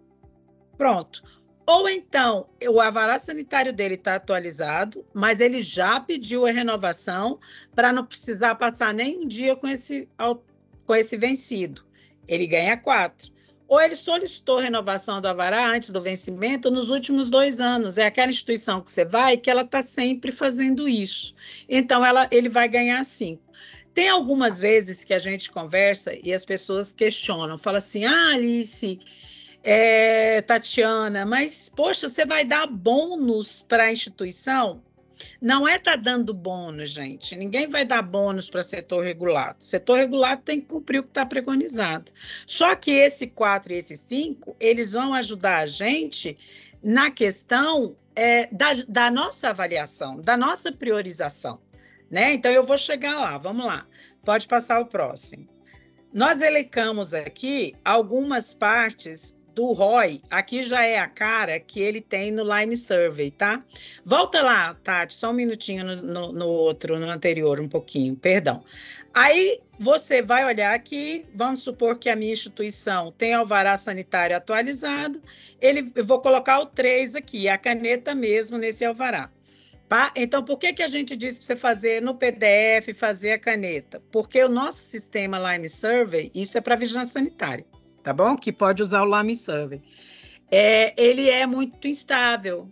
Pronto. Ou então o alvará sanitário dele está atualizado, mas ele já pediu a renovação para não precisar passar nem um dia com esse vencido. Ele ganha 4. Ou ele solicitou renovação do alvará antes do vencimento nos últimos 2 anos. É aquela instituição que você vai que ela está sempre fazendo isso. Então, ele vai ganhar 5. Tem algumas vezes que a gente conversa e as pessoas questionam, falam assim, Alice, Tatiana, mas, poxa, você vai dar bônus para a instituição? Não é tá dando bônus, gente. Ninguém vai dar bônus para setor regulado. Setor regulado tem que cumprir o que está preconizado. Só que esse 4 e esse 5, eles vão ajudar a gente na questão da nossa avaliação, da nossa priorização, né? Então, eu vou chegar lá, vamos lá. Pode passar o próximo. Nós elencamos aqui algumas partes do ROI, aqui já é a cara que ele tem no Lime Survey, tá? Volta lá, Tati, só um minutinho no anterior, um pouquinho, perdão. Aí você vai olhar aqui, vamos supor que a minha instituição tem alvará sanitário atualizado, eu vou colocar o 3 aqui, a caneta mesmo nesse alvará. Tá? Então, por que a gente disse para você fazer no PDF, fazer a caneta? Porque o nosso sistema Lime Survey, isso é para vigilância sanitária, tá bom? Que pode usar o Lime Survey. Ele é muito instável,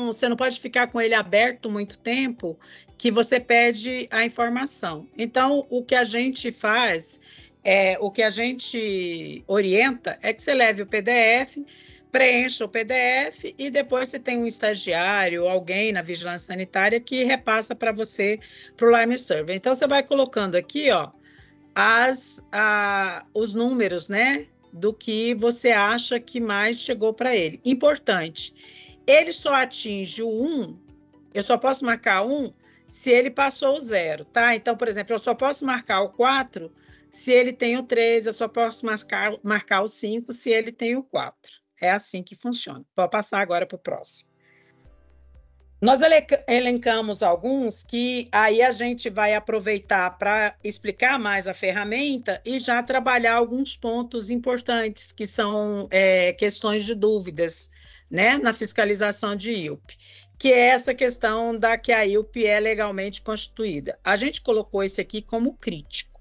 você não pode ficar com ele aberto muito tempo, que você perde a informação. Então, o que a gente faz, o que a gente orienta é que você leve o PDF, preencha o PDF e depois você tem um estagiário, alguém na vigilância sanitária que repassa para você para o Lime Survey. Então, você vai colocando aqui, ó, os números, né, do que você acha que mais chegou para ele. Importante, ele só atinge o 1, eu só posso marcar 1 se ele passou o 0, tá? Então, por exemplo, eu só posso marcar o 4 se ele tem o 3, eu só posso marcar o 5 se ele tem o 4. É assim que funciona. Vou passar agora para o próximo. Nós elencamos alguns que aí a gente vai aproveitar para explicar mais a ferramenta e já trabalhar alguns pontos importantes, que são questões de dúvidas, né, na fiscalização de IUP, que é essa questão da que a IUP é legalmente constituída. A gente colocou esse aqui como crítico.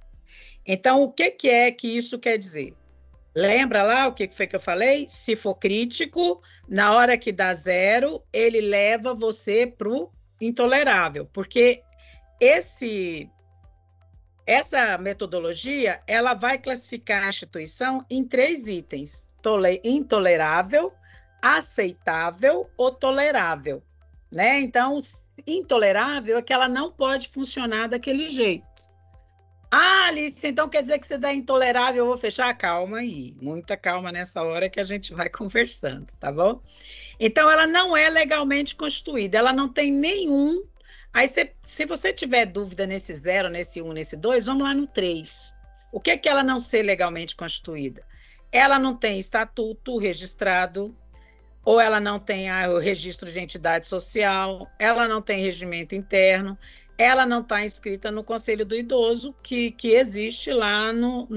Então, o que é que isso quer dizer? Lembra lá o que foi que eu falei? Se for crítico, na hora que dá 0, ele leva você para o intolerável, porque essa metodologia ela vai classificar a instituição em 3 itens: intolerável, aceitável ou tolerável, né? Então, intolerável é que ela não pode funcionar daquele jeito. Ah, Alice, então quer dizer que você dá intolerável, eu vou fechar? Calma aí, muita calma nessa hora que a gente vai conversando, tá bom? Então, ela não é legalmente constituída, ela não tem nenhum... Aí, se você tiver dúvida nesse 0, nesse 1, nesse 2, vamos lá no 3. O que é ela não ser legalmente constituída? Ela não tem estatuto registrado, ou ela não tem o registro de entidade social, ela não tem regimento interno, ela não está inscrita no Conselho do Idoso, que existe lá no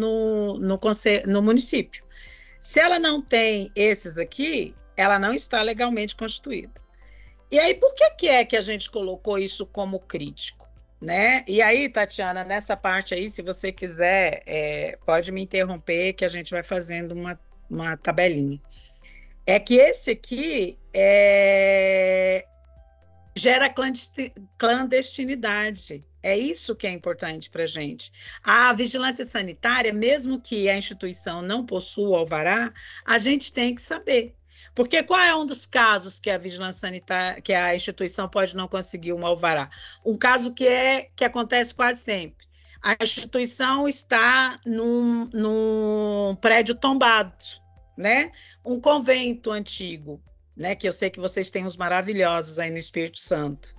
município. Se ela não tem esses aqui, ela não está legalmente constituída. E aí, por que é que a gente colocou isso como crítico, né? E aí, Tatiana, nessa parte aí, se você quiser, pode me interromper, que a gente vai fazendo uma tabelinha. É que esse aqui gera clandestinidade. É isso que é importante para a gente. A vigilância sanitária, mesmo que a instituição não possua alvará, a gente tem que saber. Porque qual é um dos casos que a vigilância sanitária, que a instituição pode não conseguir um alvará? Um caso que acontece quase sempre. A instituição está num prédio tombado, né? Um convento antigo, né, que eu sei que vocês têm uns maravilhosos aí no Espírito Santo.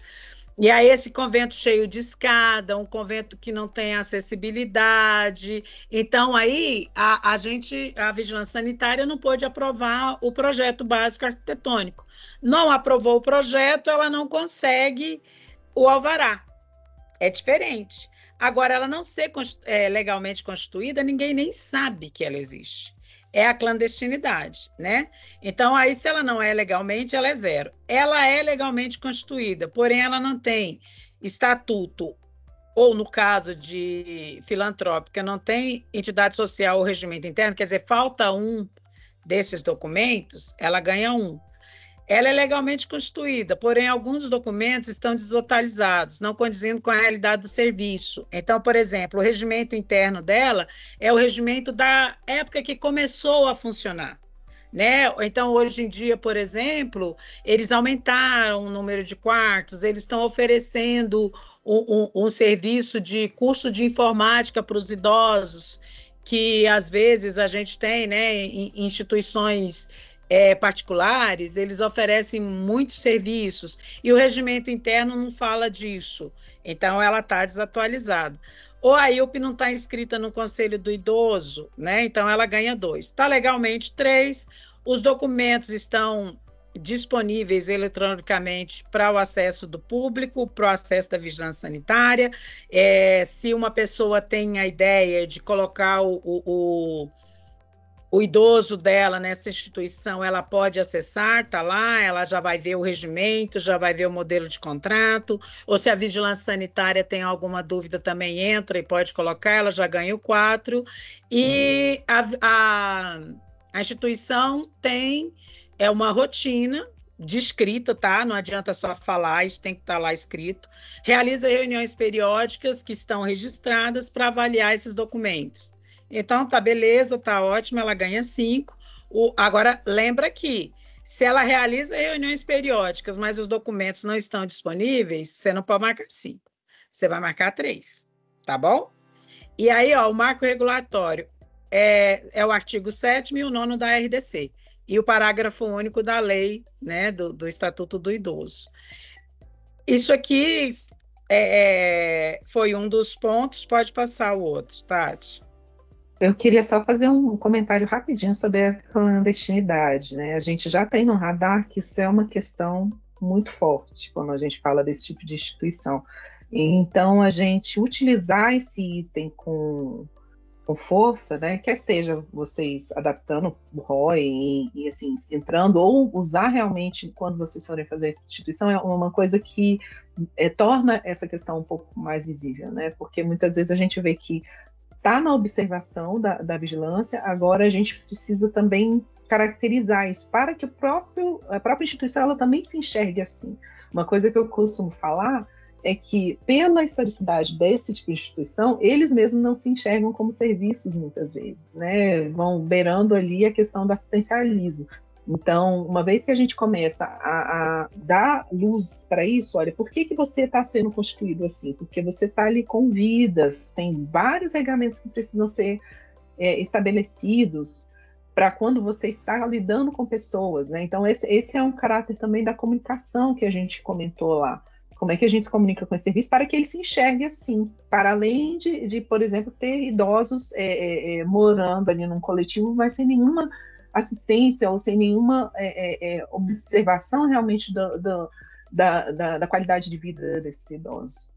E aí esse convento cheio de escada, um convento que não tem acessibilidade. Então aí a vigilância sanitária não pôde aprovar o projeto básico arquitetônico. Não aprovou o projeto, ela não consegue o alvará. É diferente. Agora, ela não ser legalmente constituída, ninguém nem sabe que ela existe. É a clandestinidade, né? Então, aí, se ela não é legalmente, ela é 0. Ela é legalmente constituída, porém, ela não tem estatuto, ou no caso de filantrópica, não tem entidade social ou regimento interno, quer dizer, falta um desses documentos, ela ganha 1. ela é legalmente constituída, porém alguns documentos estão desatualizados, não condizendo com a realidade do serviço. Então, por exemplo, o regimento interno dela é o regimento da época que começou a funcionar. Né? Então, hoje em dia, por exemplo, eles aumentaram o número de quartos, eles estão oferecendo um serviço de curso de informática para os idosos, que às vezes a gente tem, né, em instituições particulares, eles oferecem muitos serviços, e o regimento interno não fala disso, então ela está desatualizada. Ou a IUP não está inscrita no Conselho do Idoso, né? Então ela ganha 2. Está legalmente 3. Os documentos estão disponíveis eletronicamente para o acesso do público, para o acesso da vigilância sanitária. Se uma pessoa tem a ideia de colocar o idoso dela nessa instituição, ela pode acessar, está lá, ela já vai ver o regimento, já vai ver o modelo de contrato, ou se a vigilância sanitária tem alguma dúvida, também entra e pode colocar, ela já ganha o 4. E a instituição tem uma rotina descrita, tá? Não adianta só falar, isso tem que estar lá escrito. Realiza reuniões periódicas que estão registradas para avaliar esses documentos. Então, tá beleza, tá ótimo, ela ganha 5. Agora, lembra que se ela realiza reuniões periódicas, mas os documentos não estão disponíveis, você não pode marcar 5. Você vai marcar 3, tá bom? E aí, ó, o marco regulatório é o artigo 7º e o 9º da RDC, e o parágrafo único da lei, né, do Estatuto do Idoso. Isso aqui foi um dos pontos, pode passar o outro, Tati. Eu queria só fazer um comentário rapidinho sobre a clandestinidade, né? A gente já tem no radar que isso é uma questão muito forte quando a gente fala desse tipo de instituição. Então, a gente utilizar esse item com força, né? Quer seja vocês adaptando o ROI e assim, entrando, ou usar realmente quando vocês forem fazer essa instituição, é uma coisa que torna essa questão um pouco mais visível, né? Porque muitas vezes a gente vê que está na observação da vigilância, agora a gente precisa também caracterizar isso para que a própria instituição ela também se enxergue assim. Uma coisa que eu costumo falar é que, pela historicidade desse tipo de instituição, eles mesmos não se enxergam como serviços muitas vezes, né? Vão beirando ali a questão do assistencialismo. Então, uma vez que a gente começa a dar luz para isso, olha, por que você está sendo constituído assim? Porque você está ali com vidas, tem vários regulamentos que precisam ser estabelecidos para quando você está lidando com pessoas, né? Então, esse é um caráter também da comunicação que a gente comentou lá. Como é que a gente se comunica com esse serviço para que ele se enxergue assim, para além de por exemplo, ter idosos morando ali num coletivo, mas sem nenhuma assistência ou sem nenhuma observação realmente da qualidade de vida desses idosos.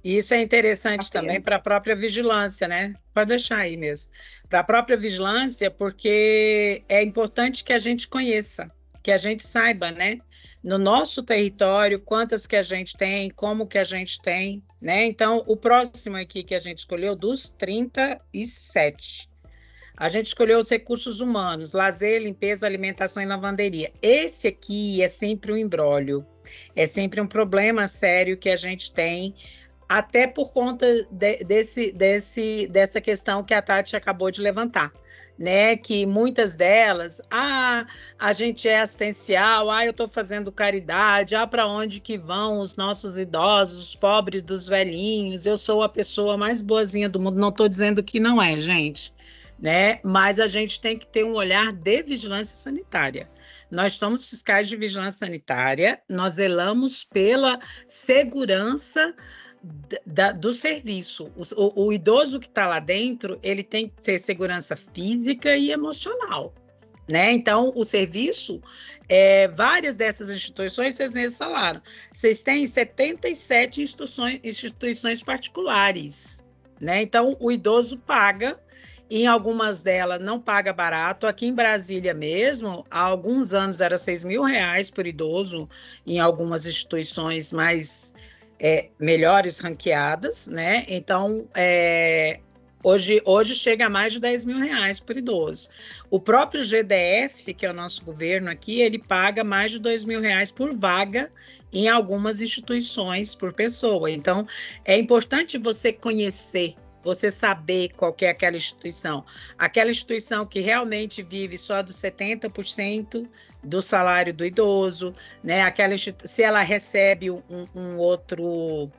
Isso é interessante também para a própria vigilância, né? Pode deixar aí mesmo. Para a própria vigilância, porque é importante que a gente conheça, que a gente saiba, né? No nosso território, quantas que a gente tem, como que a gente tem, né? Então, o próximo aqui que a gente escolheu, dos 37. A gente escolheu os recursos humanos, lazer, limpeza, alimentação e lavanderia. Esse aqui é sempre um imbróglio, é sempre um problema sério que a gente tem, até por conta dessa questão que a Tati acabou de levantar, né? Que muitas delas, a gente é assistencial, eu estou fazendo caridade, para onde que vão os nossos idosos, os pobres dos velhinhos, eu sou a pessoa mais boazinha do mundo, não estou dizendo que não é, gente. Né? Mas a gente tem que ter um olhar de vigilância sanitária. Nós somos fiscais de vigilância sanitária, nós zelamos pela segurança do serviço. O idoso que está lá dentro, ele tem que ter segurança física e emocional. Né? Então, o serviço, várias dessas instituições, vocês mesmos falaram, vocês têm 77 instituições particulares. Né? Então, o idoso paga. Em algumas delas não paga barato. Aqui em Brasília mesmo, há alguns anos era R$6.000 por idoso, em algumas instituições mais melhores ranqueadas, né? Então, Hoje chega a mais de R$ 10.000 por idoso. O próprio GDF, que é o nosso governo aqui, ele paga mais de R$ 2.000 por vaga em algumas instituições por pessoa. Então, é importante você conhecer, você saber qual que é aquela instituição. Aquela instituição que realmente vive só dos 70% do salário do idoso, né? Se ela recebe um outro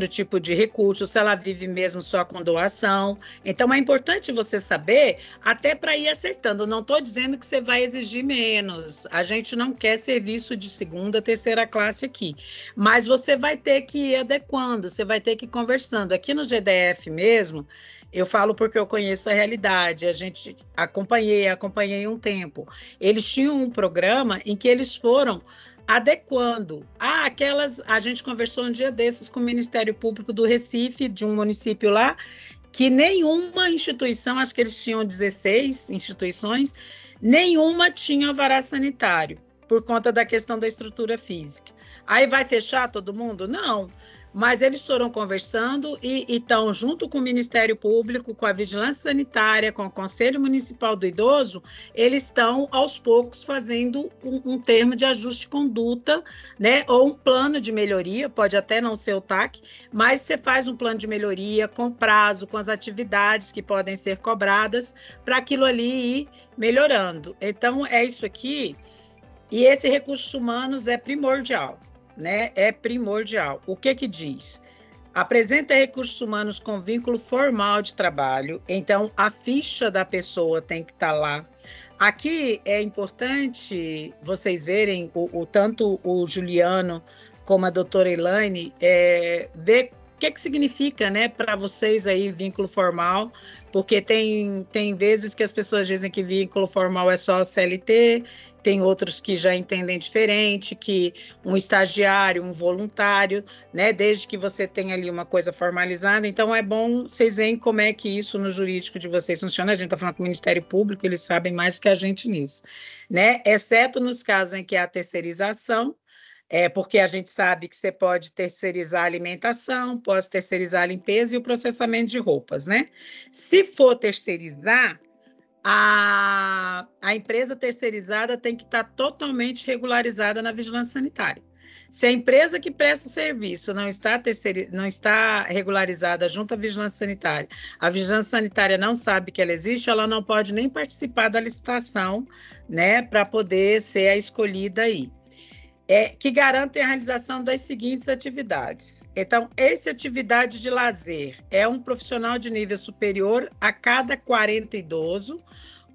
tipo de recurso, se ela vive mesmo só com doação. Então, é importante você saber, até para ir acertando. Não estou dizendo que você vai exigir menos. A gente não quer serviço de segunda, terceira classe aqui. Mas você vai ter que ir adequando, você vai ter que ir conversando. Aqui no GDF mesmo, eu falo porque eu conheço a realidade. A gente acompanhei um tempo. Eles tinham um programa em que eles foram adequando. A gente conversou um dia desses com o Ministério Público do Recife, de um município lá, que nenhuma instituição, acho que eles tinham 16 instituições, nenhuma tinha alvará sanitário, por conta da questão da estrutura física. Aí vai fechar todo mundo? Não. Mas eles foram conversando e estão, junto com o Ministério Público, com a Vigilância Sanitária, com o Conselho Municipal do Idoso, eles estão, aos poucos, fazendo um termo de ajuste de conduta, né? Ou um plano de melhoria, pode até não ser o TAC, mas você faz um plano de melhoria com prazo, com as atividades que podem ser cobradas, para aquilo ali ir melhorando. Então, é isso aqui, e esse recursos humanos é primordial. Né, é primordial. O que diz? Apresenta recursos humanos com vínculo formal de trabalho, então a ficha da pessoa tem que estar lá. Aqui é importante vocês verem, tanto o Juliano como a doutora Elaine, ver o que significa, né, para vocês aí vínculo formal, porque tem vezes que as pessoas dizem que vínculo formal é só CLT, tem outros que já entendem diferente, que um estagiário, um voluntário, né, desde que você tenha ali uma coisa formalizada. Então, é bom vocês verem como é que isso no jurídico de vocês funciona. A gente está falando com o Ministério Público, eles sabem mais que a gente nisso, né? Exceto nos casos em que há terceirização, porque a gente sabe que você pode terceirizar a alimentação, pode terceirizar a limpeza e o processamento de roupas, né? Se for terceirizar, a empresa terceirizada tem que estar totalmente regularizada na vigilância sanitária. Se a empresa que presta o serviço não está regularizada junto à vigilância sanitária, a vigilância sanitária não sabe que ela existe, ela não pode nem participar da licitação, né, para poder ser a escolhida aí. Que garantem a realização das seguintes atividades. Então, essa atividade de lazer é um profissional de nível superior a cada 40 idosos,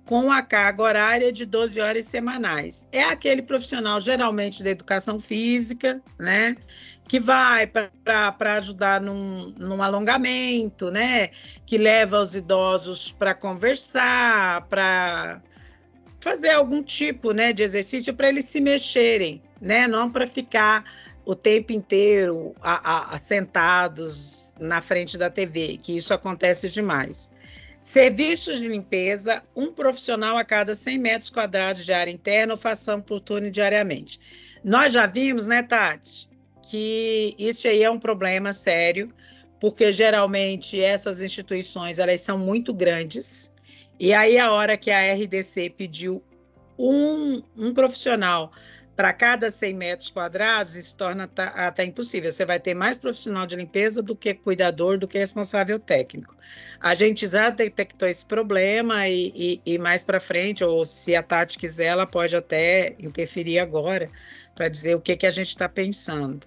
com a carga horária de 12 horas semanais. É aquele profissional, geralmente, da educação física, né, que vai para ajudar num alongamento, né, que leva os idosos para conversar, para fazer algum tipo, né, de exercício para eles se mexerem, né, não para ficar o tempo inteiro sentados na frente da TV, que isso acontece demais. Serviços de limpeza, um profissional a cada 100 metros quadrados de área interna, ou fação por turno diariamente. Nós já vimos, né, Tati, que isso aí é um problema sério, porque geralmente essas instituições, elas são muito grandes, e aí a hora que a RDC pediu um profissional para cada 100 metros quadrados, isso torna até impossível. Você vai ter mais profissional de limpeza do que cuidador, do que responsável técnico. A gente já detectou esse problema e mais para frente, ou se a Tati quiser, ela pode até interferir agora para dizer o que a gente está pensando.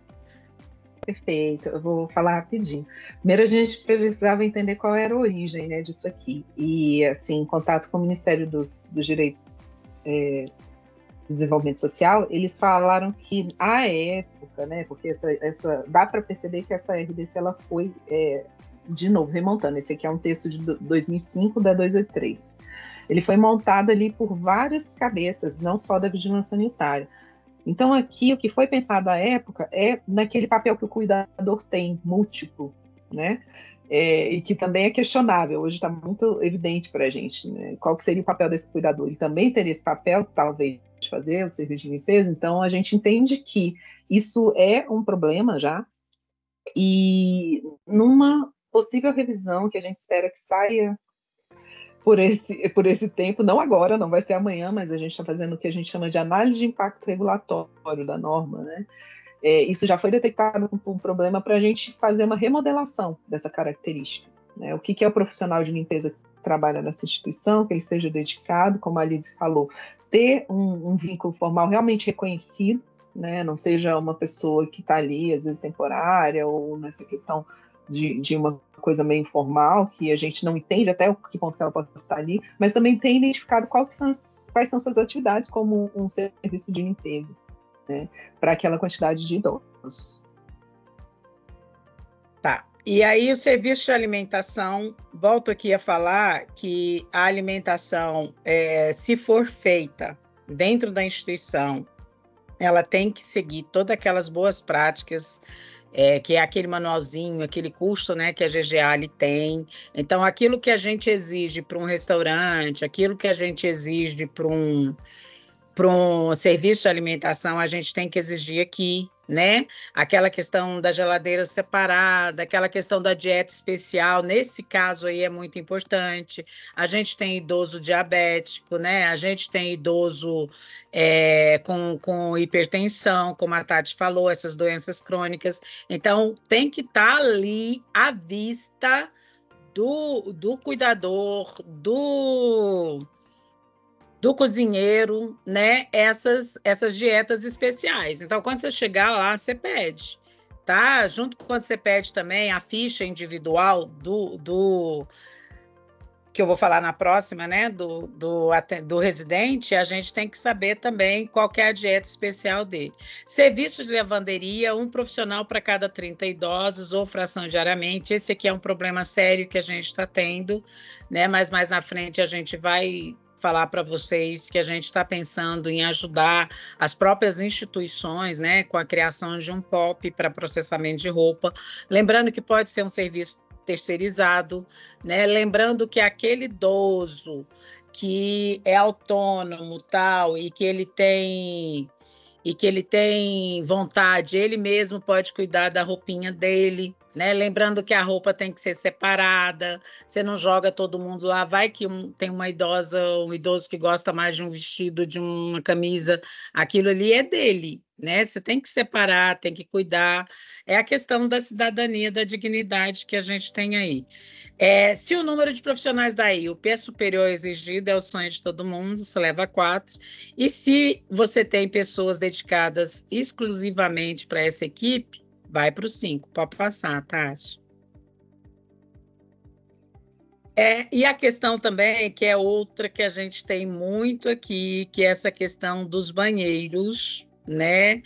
Perfeito, eu vou falar rapidinho. Primeiro, a gente precisava entender qual era a origem, né, disso aqui. E, assim, em contato com o Ministério dos Direitos do Desenvolvimento Social, eles falaram que, à época, né, porque dá para perceber que essa RDC ela foi, de novo, remontando. Esse aqui é um texto de 2005, da 283. Ele foi montado ali por várias cabeças, não só da vigilância sanitária. Então, aqui, o que foi pensado à época é naquele papel que o cuidador tem, múltiplo, né? E que também é questionável, hoje está muito evidente para a gente, né? Qual que seria o papel desse cuidador? Ele também teria esse papel, talvez, de fazer o serviço de limpeza. Então, a gente entende que isso é um problema já, e numa possível revisão que a gente espera que saia por esse tempo, não agora, não vai ser amanhã, mas a gente está fazendo o que a gente chama de análise de impacto regulatório da norma, né? Isso já foi detectado como um problema para a gente fazer uma remodelação dessa característica, né? O que é o profissional de limpeza que trabalha nessa instituição, que ele seja dedicado, como a Alice falou, ter um vínculo formal realmente reconhecido, né? Não seja uma pessoa que está ali, às vezes temporária, ou nessa questão de uma coisa meio informal, que a gente não entende até o que ponto que ela pode estar ali, mas também tem identificado quais são suas atividades como um serviço de limpeza, né, para aquela quantidade de idosos. Tá. E aí o serviço de alimentação, volto aqui a falar que a alimentação, se for feita dentro da instituição, ela tem que seguir todas aquelas boas práticas, que é aquele manualzinho, aquele curso, né, que a GGALI tem. Então, aquilo que a gente exige para um restaurante, aquilo que a gente exige para um serviço de alimentação, a gente tem que exigir aqui, né? Aquela questão da geladeira separada, aquela questão da dieta especial, nesse caso aí é muito importante. A gente tem idoso diabético, né? A gente tem idoso com hipertensão, como a Tati falou, essas doenças crônicas. Então, tem que estar ali à vista do cuidador, do cozinheiro, né, essas dietas especiais. Então, quando você chegar lá, você pede, tá? Junto com quando você pede também a ficha individual do que eu vou falar na próxima, né, do residente, a gente tem que saber também qual que é a dieta especial dele. Serviço de lavanderia, um profissional para cada 30 idosos ou fração diariamente. Esse aqui é um problema sério que a gente está tendo, né, mas mais na frente a gente vai falar para vocês que a gente está pensando em ajudar as próprias instituições, né, com a criação de um POP para processamento de roupa. Lembrando que pode ser um serviço terceirizado, né? Lembrando que aquele idoso que é autônomo, tal, e que ele tem vontade, ele mesmo pode cuidar da roupinha dele, né? Lembrando que a roupa tem que ser separada, você não joga todo mundo lá, vai que tem um idoso que gosta mais de um vestido, de uma camisa, aquilo ali é dele, né? Você tem que separar, tem que cuidar. É a questão da cidadania, da dignidade que a gente tem aí. Se o número de profissionais daí, o P superior exigido é o sonho de todo mundo, você leva 4. E se você tem pessoas dedicadas exclusivamente para essa equipe, vai para o 5. Pode passar, Tati. E a questão também, que é outra que a gente tem muito aqui, que é essa questão dos banheiros, né?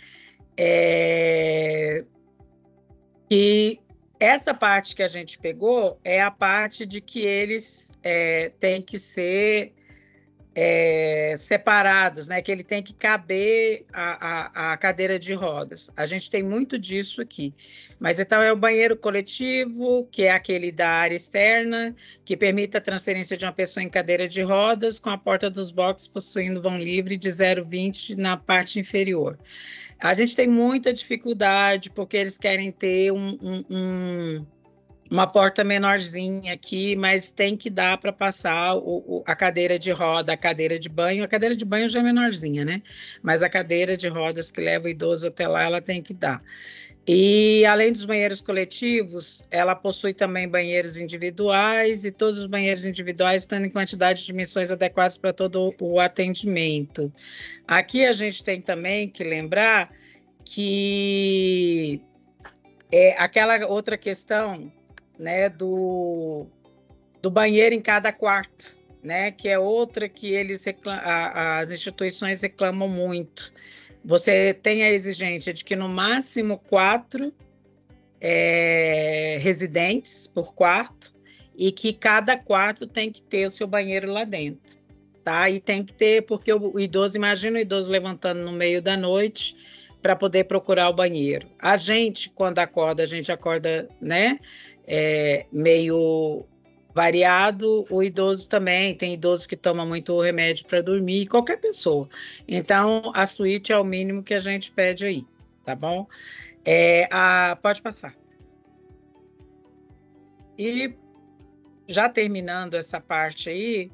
E essa parte que a gente pegou é a parte de que eles têm que ser separados, né? Que ele tem que caber a cadeira de rodas. A gente tem muito disso aqui. Mas então é o banheiro coletivo, que é aquele da área externa, que permite a transferência de uma pessoa em cadeira de rodas, com a porta dos boxes possuindo vão livre de 0,20 na parte inferior. A gente tem muita dificuldade, porque eles querem ter uma porta menorzinha aqui, mas tem que dar para passar a cadeira de roda, a cadeira de banho. A cadeira de banho já é menorzinha, né? Mas a cadeira de rodas que leva o idoso até lá, ela tem que dar. E, além dos banheiros coletivos, ela possui também banheiros individuais, e todos os banheiros individuais estão em quantidade de dimensões adequadas para todo o atendimento. Aqui a gente tem também que lembrar que aquela outra questão, né, do banheiro em cada quarto, né, que é outra que as instituições reclamam muito. Você tem a exigência de que no máximo 4 residentes por quarto, e que cada quarto tem que ter o seu banheiro lá dentro, tá? E tem que ter, porque o idoso, imagina o idoso levantando no meio da noite para poder procurar o banheiro. A gente, quando acorda, a gente acorda, né, meio variado. O idoso também, tem idoso que toma muito remédio para dormir, qualquer pessoa. Então, a suíte é o mínimo que a gente pede aí, tá bom? Pode passar. E já terminando essa parte aí,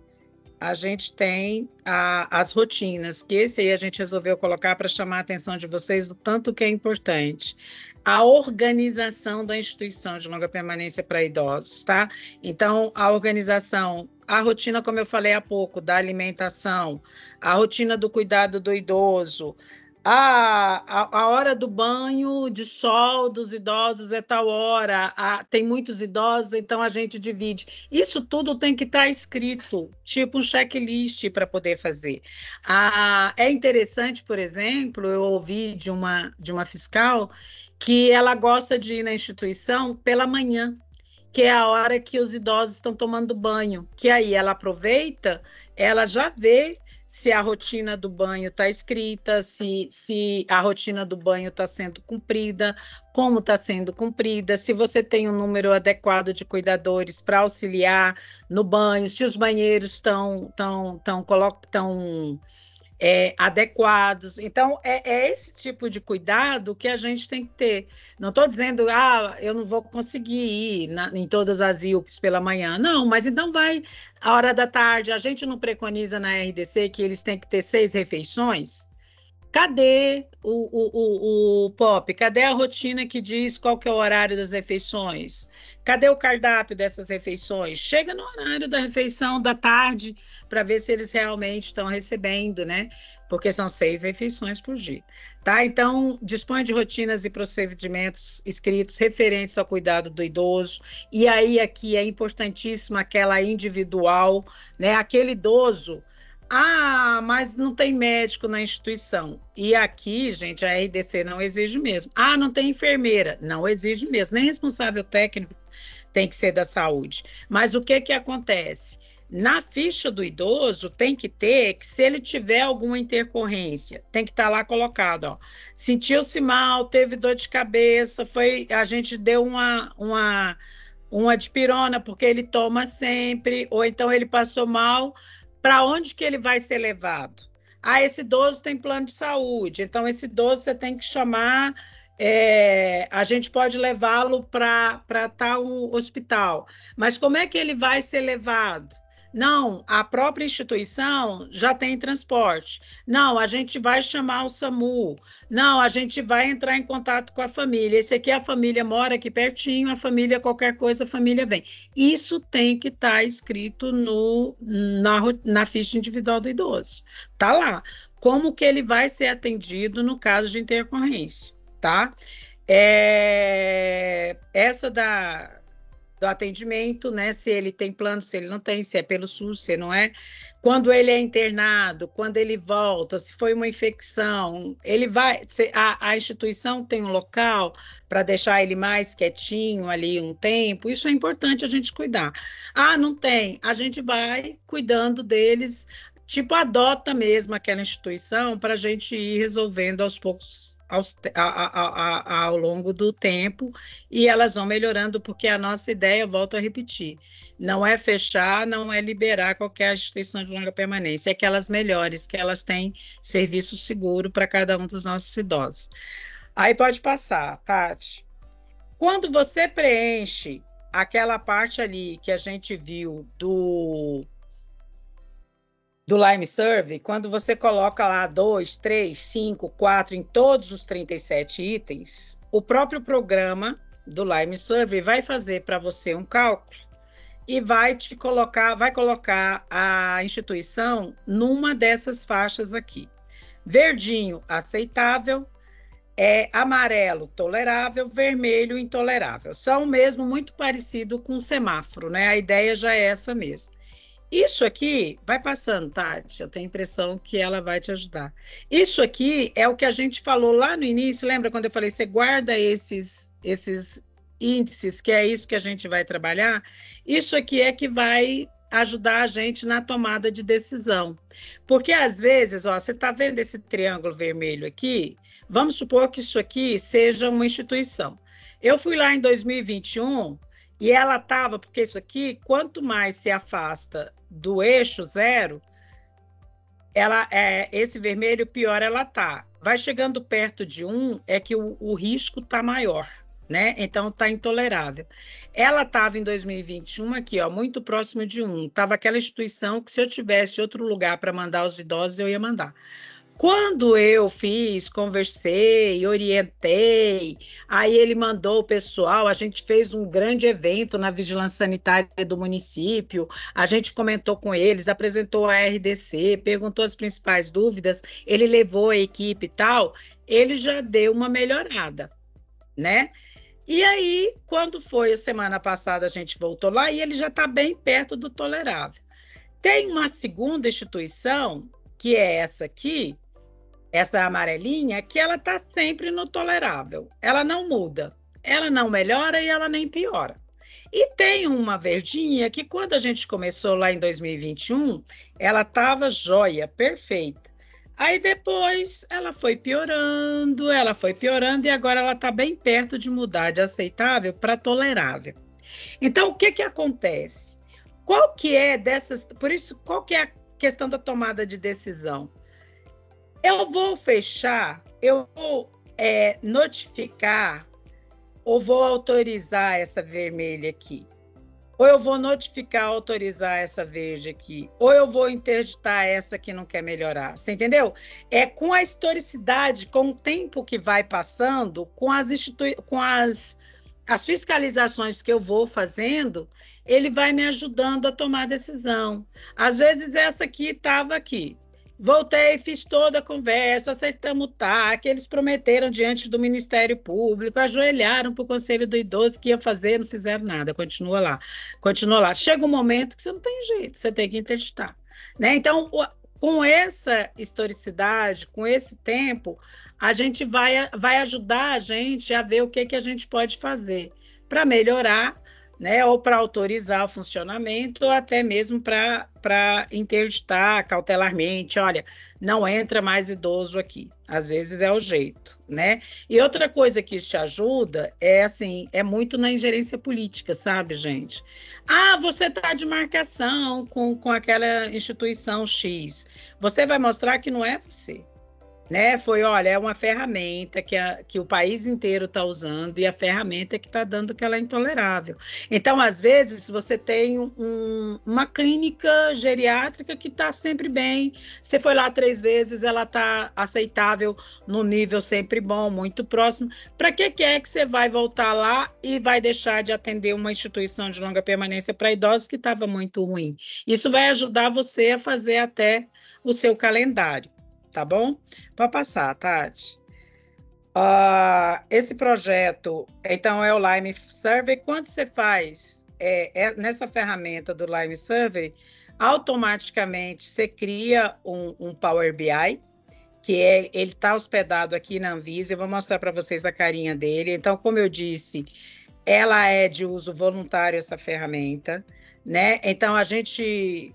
a gente tem as rotinas, que esse aí a gente resolveu colocar para chamar a atenção de vocês do tanto que é importante. A organização da instituição de longa permanência para idosos, tá? Então, a organização, a rotina, como eu falei há pouco, da alimentação, a rotina do cuidado do idoso, a hora do banho de sol dos idosos é tal hora, tem muitos idosos, então a gente divide. Isso tudo tem que estar escrito, tipo um checklist para poder fazer. É interessante, por exemplo, eu ouvi de uma fiscal que ela gosta de ir na instituição pela manhã, que é a hora que os idosos estão tomando banho, que aí ela aproveita, ela já vê se a rotina do banho está escrita, se a rotina do banho está sendo cumprida, como está sendo cumprida, se você tem um número adequado de cuidadores para auxiliar no banho, se os banheiros estão adequados. Então, é esse tipo de cuidado que a gente tem que ter. Não estou dizendo, eu não vou conseguir ir em todas as IUPs pela manhã. Não, mas então vai a hora da tarde. A gente não preconiza na RDC que eles têm que ter 6 refeições? Cadê o POP? Cadê a rotina que diz qual que é o horário das refeições? Cadê o cardápio dessas refeições? Chega no horário da refeição da tarde para ver se eles realmente estão recebendo, né? Porque são 6 refeições por dia. Tá? Então, dispõe de rotinas e procedimentos escritos referentes ao cuidado do idoso. E aí, aqui é importantíssima aquela individual, né? Aquele idoso. Mas não tem médico na instituição. E aqui, gente, a RDC não exige mesmo. Não tem enfermeira. Não exige mesmo. Nem responsável técnico tem que ser da saúde. Mas o que acontece? Na ficha do idoso, tem que ter que, se ele tiver alguma intercorrência, tem que estar lá colocado, ó. Sentiu-se mal, teve dor de cabeça, a gente deu uma dipirona, porque ele toma sempre, ou então ele passou mal. Para onde que ele vai ser levado? Esse idoso tem plano de saúde, então esse idoso você tem que chamar, a gente pode levá-lo para tal hospital, mas como é que ele vai ser levado? Não, a própria instituição já tem transporte. Não, a gente vai chamar o SAMU. Não, a gente vai entrar em contato com a família. Esse aqui, a família mora aqui pertinho, a família, qualquer coisa, a família vem. Isso tem que estar escrito na ficha individual do idoso. Tá lá. Como que ele vai ser atendido no caso de intercorrência, tá? Essa do atendimento, né? Se ele tem plano, se ele não tem, se é pelo SUS, se não é. Quando ele é internado, quando ele volta, se foi uma infecção, ele vai. A instituição tem um local para deixar ele mais quietinho ali um tempo. Isso é importante a gente cuidar. Não tem, a gente vai cuidando deles, tipo, adota mesmo aquela instituição para a gente ir resolvendo aos poucos. Ao longo do tempo, e elas vão melhorando, porque a nossa ideia, eu volto a repetir, não é fechar, não é liberar qualquer instituição de longa permanência, é que elas melhores, que elas têm serviço seguro para cada um dos nossos idosos. Aí pode passar, Tati. Quando você preenche aquela parte ali que a gente viu do Lime Survey, quando você coloca lá 2, 3, 5, 4 em todos os 37 itens, o próprio programa do Lime Survey vai fazer para você um cálculo e vai colocar a instituição numa dessas faixas aqui. Verdinho, aceitável, amarelo, tolerável, vermelho, intolerável. São mesmo muito parecido com o semáforo, né? A ideia já é essa mesmo. Isso aqui, vai passando, Tati, eu tenho a impressão que ela vai te ajudar. Isso aqui é o que a gente falou lá no início, lembra quando eu falei, você guarda esses índices, que é isso que a gente vai trabalhar? Isso aqui é que vai ajudar a gente na tomada de decisão. Porque, às vezes, você está vendo esse triângulo vermelho aqui? Vamos supor que isso aqui seja uma instituição. Eu fui lá em 2021... E ela estava, porque isso aqui, quanto mais se afasta do eixo 0, esse vermelho, pior ela está. Vai chegando perto de 1, é que o risco está maior, né? Então está intolerável. Ela estava em 2021 aqui, ó, muito próximo de 1. Estava aquela instituição que se eu tivesse outro lugar para mandar os idosos, eu ia mandar. Quando eu fiz, conversei, orientei, aí ele mandou o pessoal, a gente fez um grande evento na Vigilância Sanitária do município, a gente comentou com eles, apresentou a RDC, perguntou as principais dúvidas, ele levou a equipe e tal, ele já deu uma melhorada, né? E aí, quando foi a semana passada, a gente voltou lá e ele já está bem perto do tolerável. Tem uma segunda instituição, que é essa aqui, essa amarelinha, que ela está sempre no tolerável. Ela não muda, ela não melhora e ela nem piora. E tem uma verdinha que, quando a gente começou lá em 2021, ela estava jóia, perfeita. Aí depois ela foi piorando, e agora ela está bem perto de mudar de aceitável para tolerável. Então, o que que acontece? Qual que é dessas... Por isso, qual que é a questão da tomada de decisão? Eu vou fechar, eu vou notificar ou vou autorizar essa vermelha aqui. Ou eu vou notificar, autorizar essa verde aqui. Ou eu vou interditar essa que não quer melhorar. Você entendeu? É com a historicidade, com o tempo que vai passando, com as fiscalizações que eu vou fazendo, ele vai me ajudando a tomar decisão. Às vezes essa aqui estava aqui. Voltei, fiz toda a conversa, acertamos o TAC, eles prometeram diante do Ministério Público, ajoelharam para o Conselho do Idoso que ia fazer, não fizeram nada, continua lá. Chega um momento que você não tem jeito, você tem que interditar, né? Então, com essa historicidade, com esse tempo, a gente vai ajudar a gente a ver o que a gente pode fazer para melhorar, né, ou para autorizar o funcionamento, ou até mesmo para interditar cautelarmente, olha, não entra mais idoso aqui. Às vezes é o jeito, né? E outra coisa que isso te ajuda é assim, é muito na ingerência política, sabe, gente? Ah, você está de marcação com aquela instituição X. Você vai mostrar que não é você. Né? Olha, é uma ferramenta que o país inteiro está usando e a ferramenta que está dando que ela é intolerável. Então, às vezes, você tem uma clínica geriátrica que está sempre bem, você foi lá 3 vezes, ela está aceitável, no nível sempre bom, muito próximo. Para que é que você vai voltar lá e vai deixar de atender uma instituição de longa permanência para idosos que estava muito ruim? Isso vai ajudar você a fazer até o seu calendário. Tá bom? Pode passar, Tati. Esse projeto, então, é o Lime Survey. Quando você faz nessa ferramenta do Lime Survey, automaticamente você cria um Power BI, que ele está hospedado aqui na Anvisa. Eu vou mostrar para vocês a carinha dele. Então, como eu disse, ela é de uso voluntário, essa ferramenta, né? Então, a gente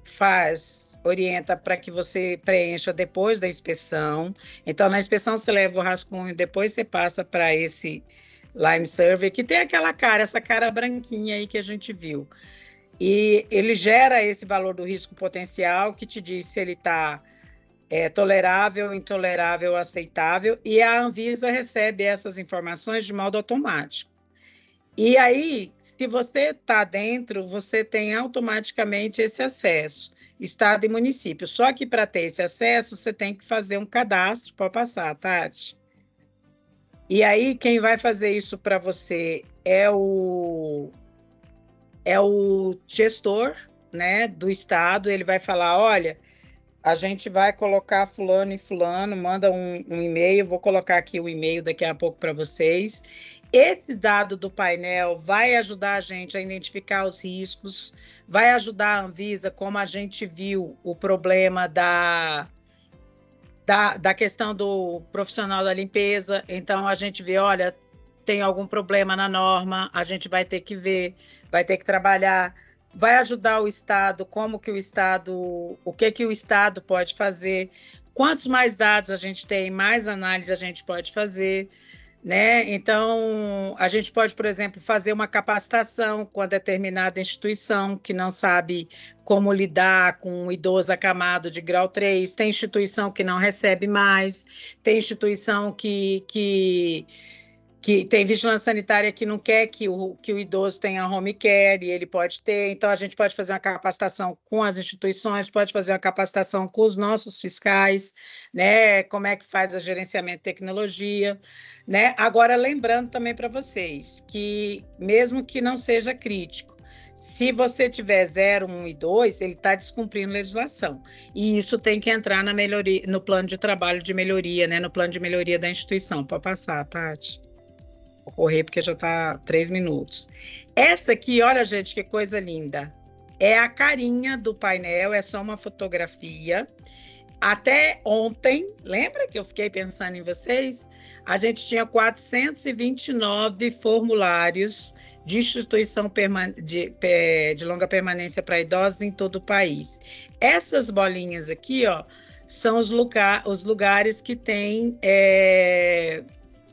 orienta para que você preencha depois da inspeção. Então, na inspeção você leva o rascunho, depois você passa para esse Lime Survey, que tem essa cara branquinha aí que a gente viu. E ele gera esse valor do risco potencial, que te diz se ele está tolerável, intolerável, aceitável, e a Anvisa recebe essas informações de modo automático. E aí, se você está dentro, você tem automaticamente esse acesso, estado e município. Só que para ter esse acesso, você tem que fazer um cadastro para passar, Tati. E aí, quem vai fazer isso para você é o gestor, né, do estado. Ele vai falar, olha, a gente vai colocar fulano e fulano, manda um e-mail, vou colocar aqui o e-mail daqui a pouco para vocês. Esse dado do painel vai ajudar a gente a identificar os riscos, vai ajudar a Anvisa, como a gente viu o problema da questão do profissional da limpeza. Então, a gente vê, olha, tem algum problema na norma, a gente vai ter que ver, vai ter que trabalhar, vai ajudar o Estado, o que o Estado pode fazer, quantos mais dados a gente tem, mais análise a gente pode fazer, né? Então, a gente pode, por exemplo, fazer uma capacitação com a determinada instituição que não sabe como lidar com um idoso acamado de grau 3, tem instituição que não recebe mais, tem instituição que que tem vigilância sanitária que não quer que o idoso tenha home care, e ele pode ter. Então, a gente pode fazer uma capacitação com as instituições, pode fazer uma capacitação com os nossos fiscais, né? Como é que faz o gerenciamento de tecnologia, né? Agora, lembrando também para vocês que, mesmo que não seja crítico, se você tiver 0, 1 e 2, ele está descumprindo legislação. E isso tem que entrar na melhoria, no plano de trabalho de melhoria, né? No plano de melhoria da instituição. Pode passar, Tati. Vou correr porque já está 3 minutos. Essa aqui, olha, gente, que coisa linda. É a carinha do painel, é só uma fotografia. Até ontem, lembra que eu fiquei pensando em vocês? A gente tinha 429 formulários de instituição de longa permanência para idosos em todo o país. Essas bolinhas aqui, ó, são os lugares que têm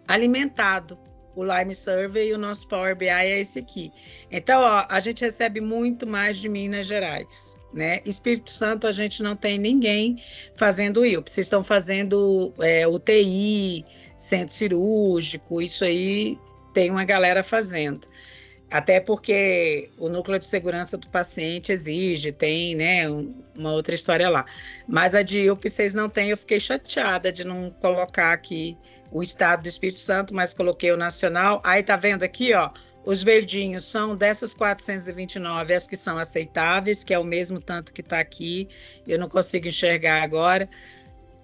alimentado o Lime Survey, e o nosso Power BI é esse aqui. Então, ó, a gente recebe muito mais de Minas Gerais, né? Espírito Santo, a gente não tem ninguém fazendo IUP. Vocês estão fazendo UTI, centro cirúrgico, isso aí tem uma galera fazendo. Até porque o núcleo de segurança do paciente exige, tem, né, uma outra história lá. Mas a de IUP vocês não têm, eu fiquei chateada de não colocar aqui o estado do Espírito Santo, mas coloquei o nacional. Aí tá vendo aqui, ó, os verdinhos são dessas 429 as que são aceitáveis, que é o mesmo tanto que está aqui, eu não consigo enxergar agora.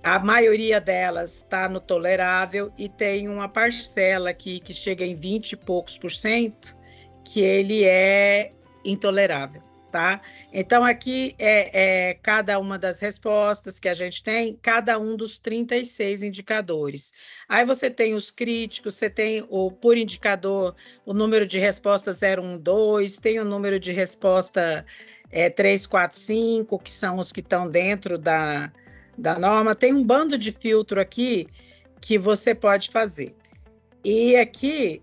A maioria delas está no tolerável e tem uma parcela aqui que chega em 20 e poucos %, que ele é intolerável, tá? Então, aqui é cada uma das respostas que a gente tem, cada um dos 36 indicadores. Aí você tem os críticos, você tem por indicador o número de respostas 0, 1, 2, tem o número de resposta 3, 4, 5, que são os que estão dentro da norma. Tem um bando de filtro aqui que você pode fazer. E aqui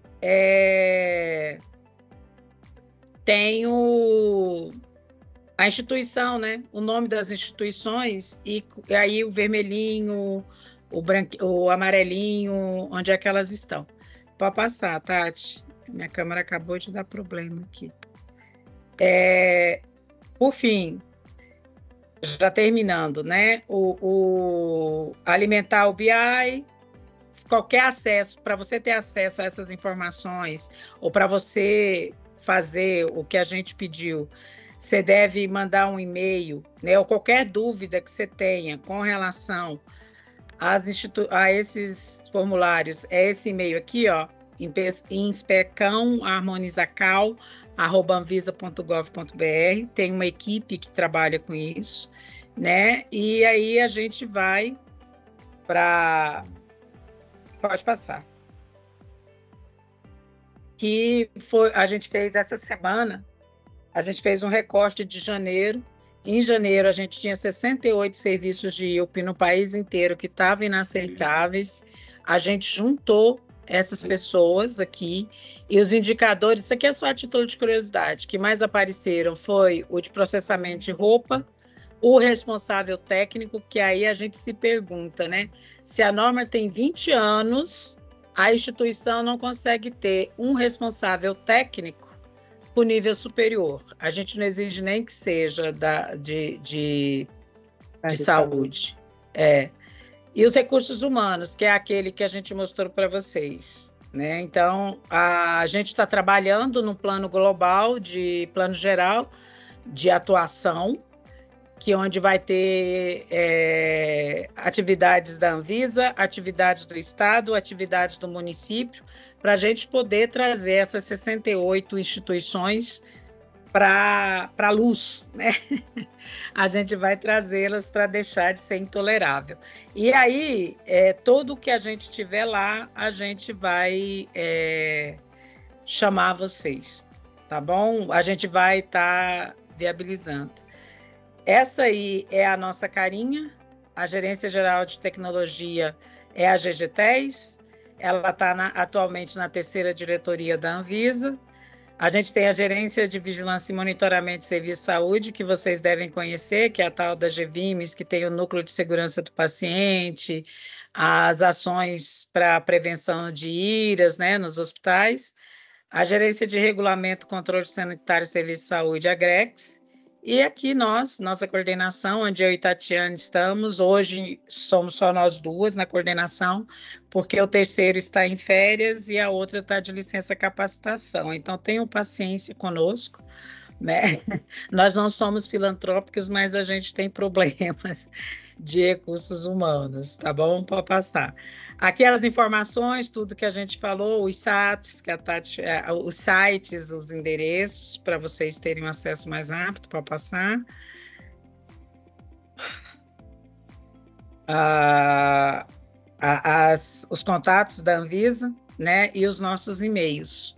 tem a instituição, né? O nome das instituições, e aí o vermelhinho, o amarelinho, onde é que elas estão. Pode passar, Tati. Minha câmera acabou de dar problema aqui. Por fim, já terminando, né? O alimentar o BI, qualquer acesso, para você ter acesso a essas informações, ou para você fazer o que a gente pediu, você deve mandar um e-mail, né? Ou qualquer dúvida que você tenha com relação a esses formulários, é esse e-mail aqui, ó, inspecão@anvisacal.gov.br. Tem uma equipe que trabalha com isso, né? E aí a gente vai para... Pode passar. Que foi, a gente fez essa semana, a gente fez um recorte de janeiro. Em janeiro, a gente tinha 68 serviços de IUP no país inteiro que estavam inaceitáveis. A gente juntou essas pessoas aqui, e os indicadores, isso aqui é só a título de curiosidade, que mais apareceram foi o de processamento de roupa, o responsável técnico, que aí a gente se pergunta, né? Se a norma tem 20 anos, a instituição não consegue ter um responsável técnico por nível superior. A gente não exige nem que seja de saúde. E os recursos humanos, que é aquele que a gente mostrou para vocês, né? Então, a gente está trabalhando num plano global, plano geral de atuação, que onde vai ter atividades da Anvisa, atividades do Estado, atividades do município, para a gente poder trazer essas 68 instituições para a luz, né? A gente vai trazê-las para deixar de ser intolerável. E aí, tudo que a gente tiver lá, a gente vai chamar vocês, tá bom? A gente vai estar viabilizando. Essa aí é a nossa carinha, a Gerência Geral de Tecnologia é a GGTES, ela está atualmente na 3ª diretoria da Anvisa. A gente tem a Gerência de Vigilância e Monitoramento de Serviço de Saúde, que vocês devem conhecer, que é a tal da GVIMES, que tem o Núcleo de Segurança do Paciente, as ações para prevenção de IRAS, né, nos hospitais, a Gerência de Regulamento, Controle Sanitário e Serviço de Saúde, a GREX, e aqui nossa coordenação, onde eu e Tatiane estamos, hoje somos só nós duas na coordenação, porque o terceiro está em férias e a outra está de licença capacitação. Então, tenham paciência conosco, né? Nós não somos filantrópicos, mas a gente tem problemas de recursos humanos, tá bom? Para passar. Aqui as informações, tudo que a gente falou, os sites, os sites, os endereços, para vocês terem um acesso mais rápido para passar. Os contatos da Anvisa, né? E os nossos e-mails.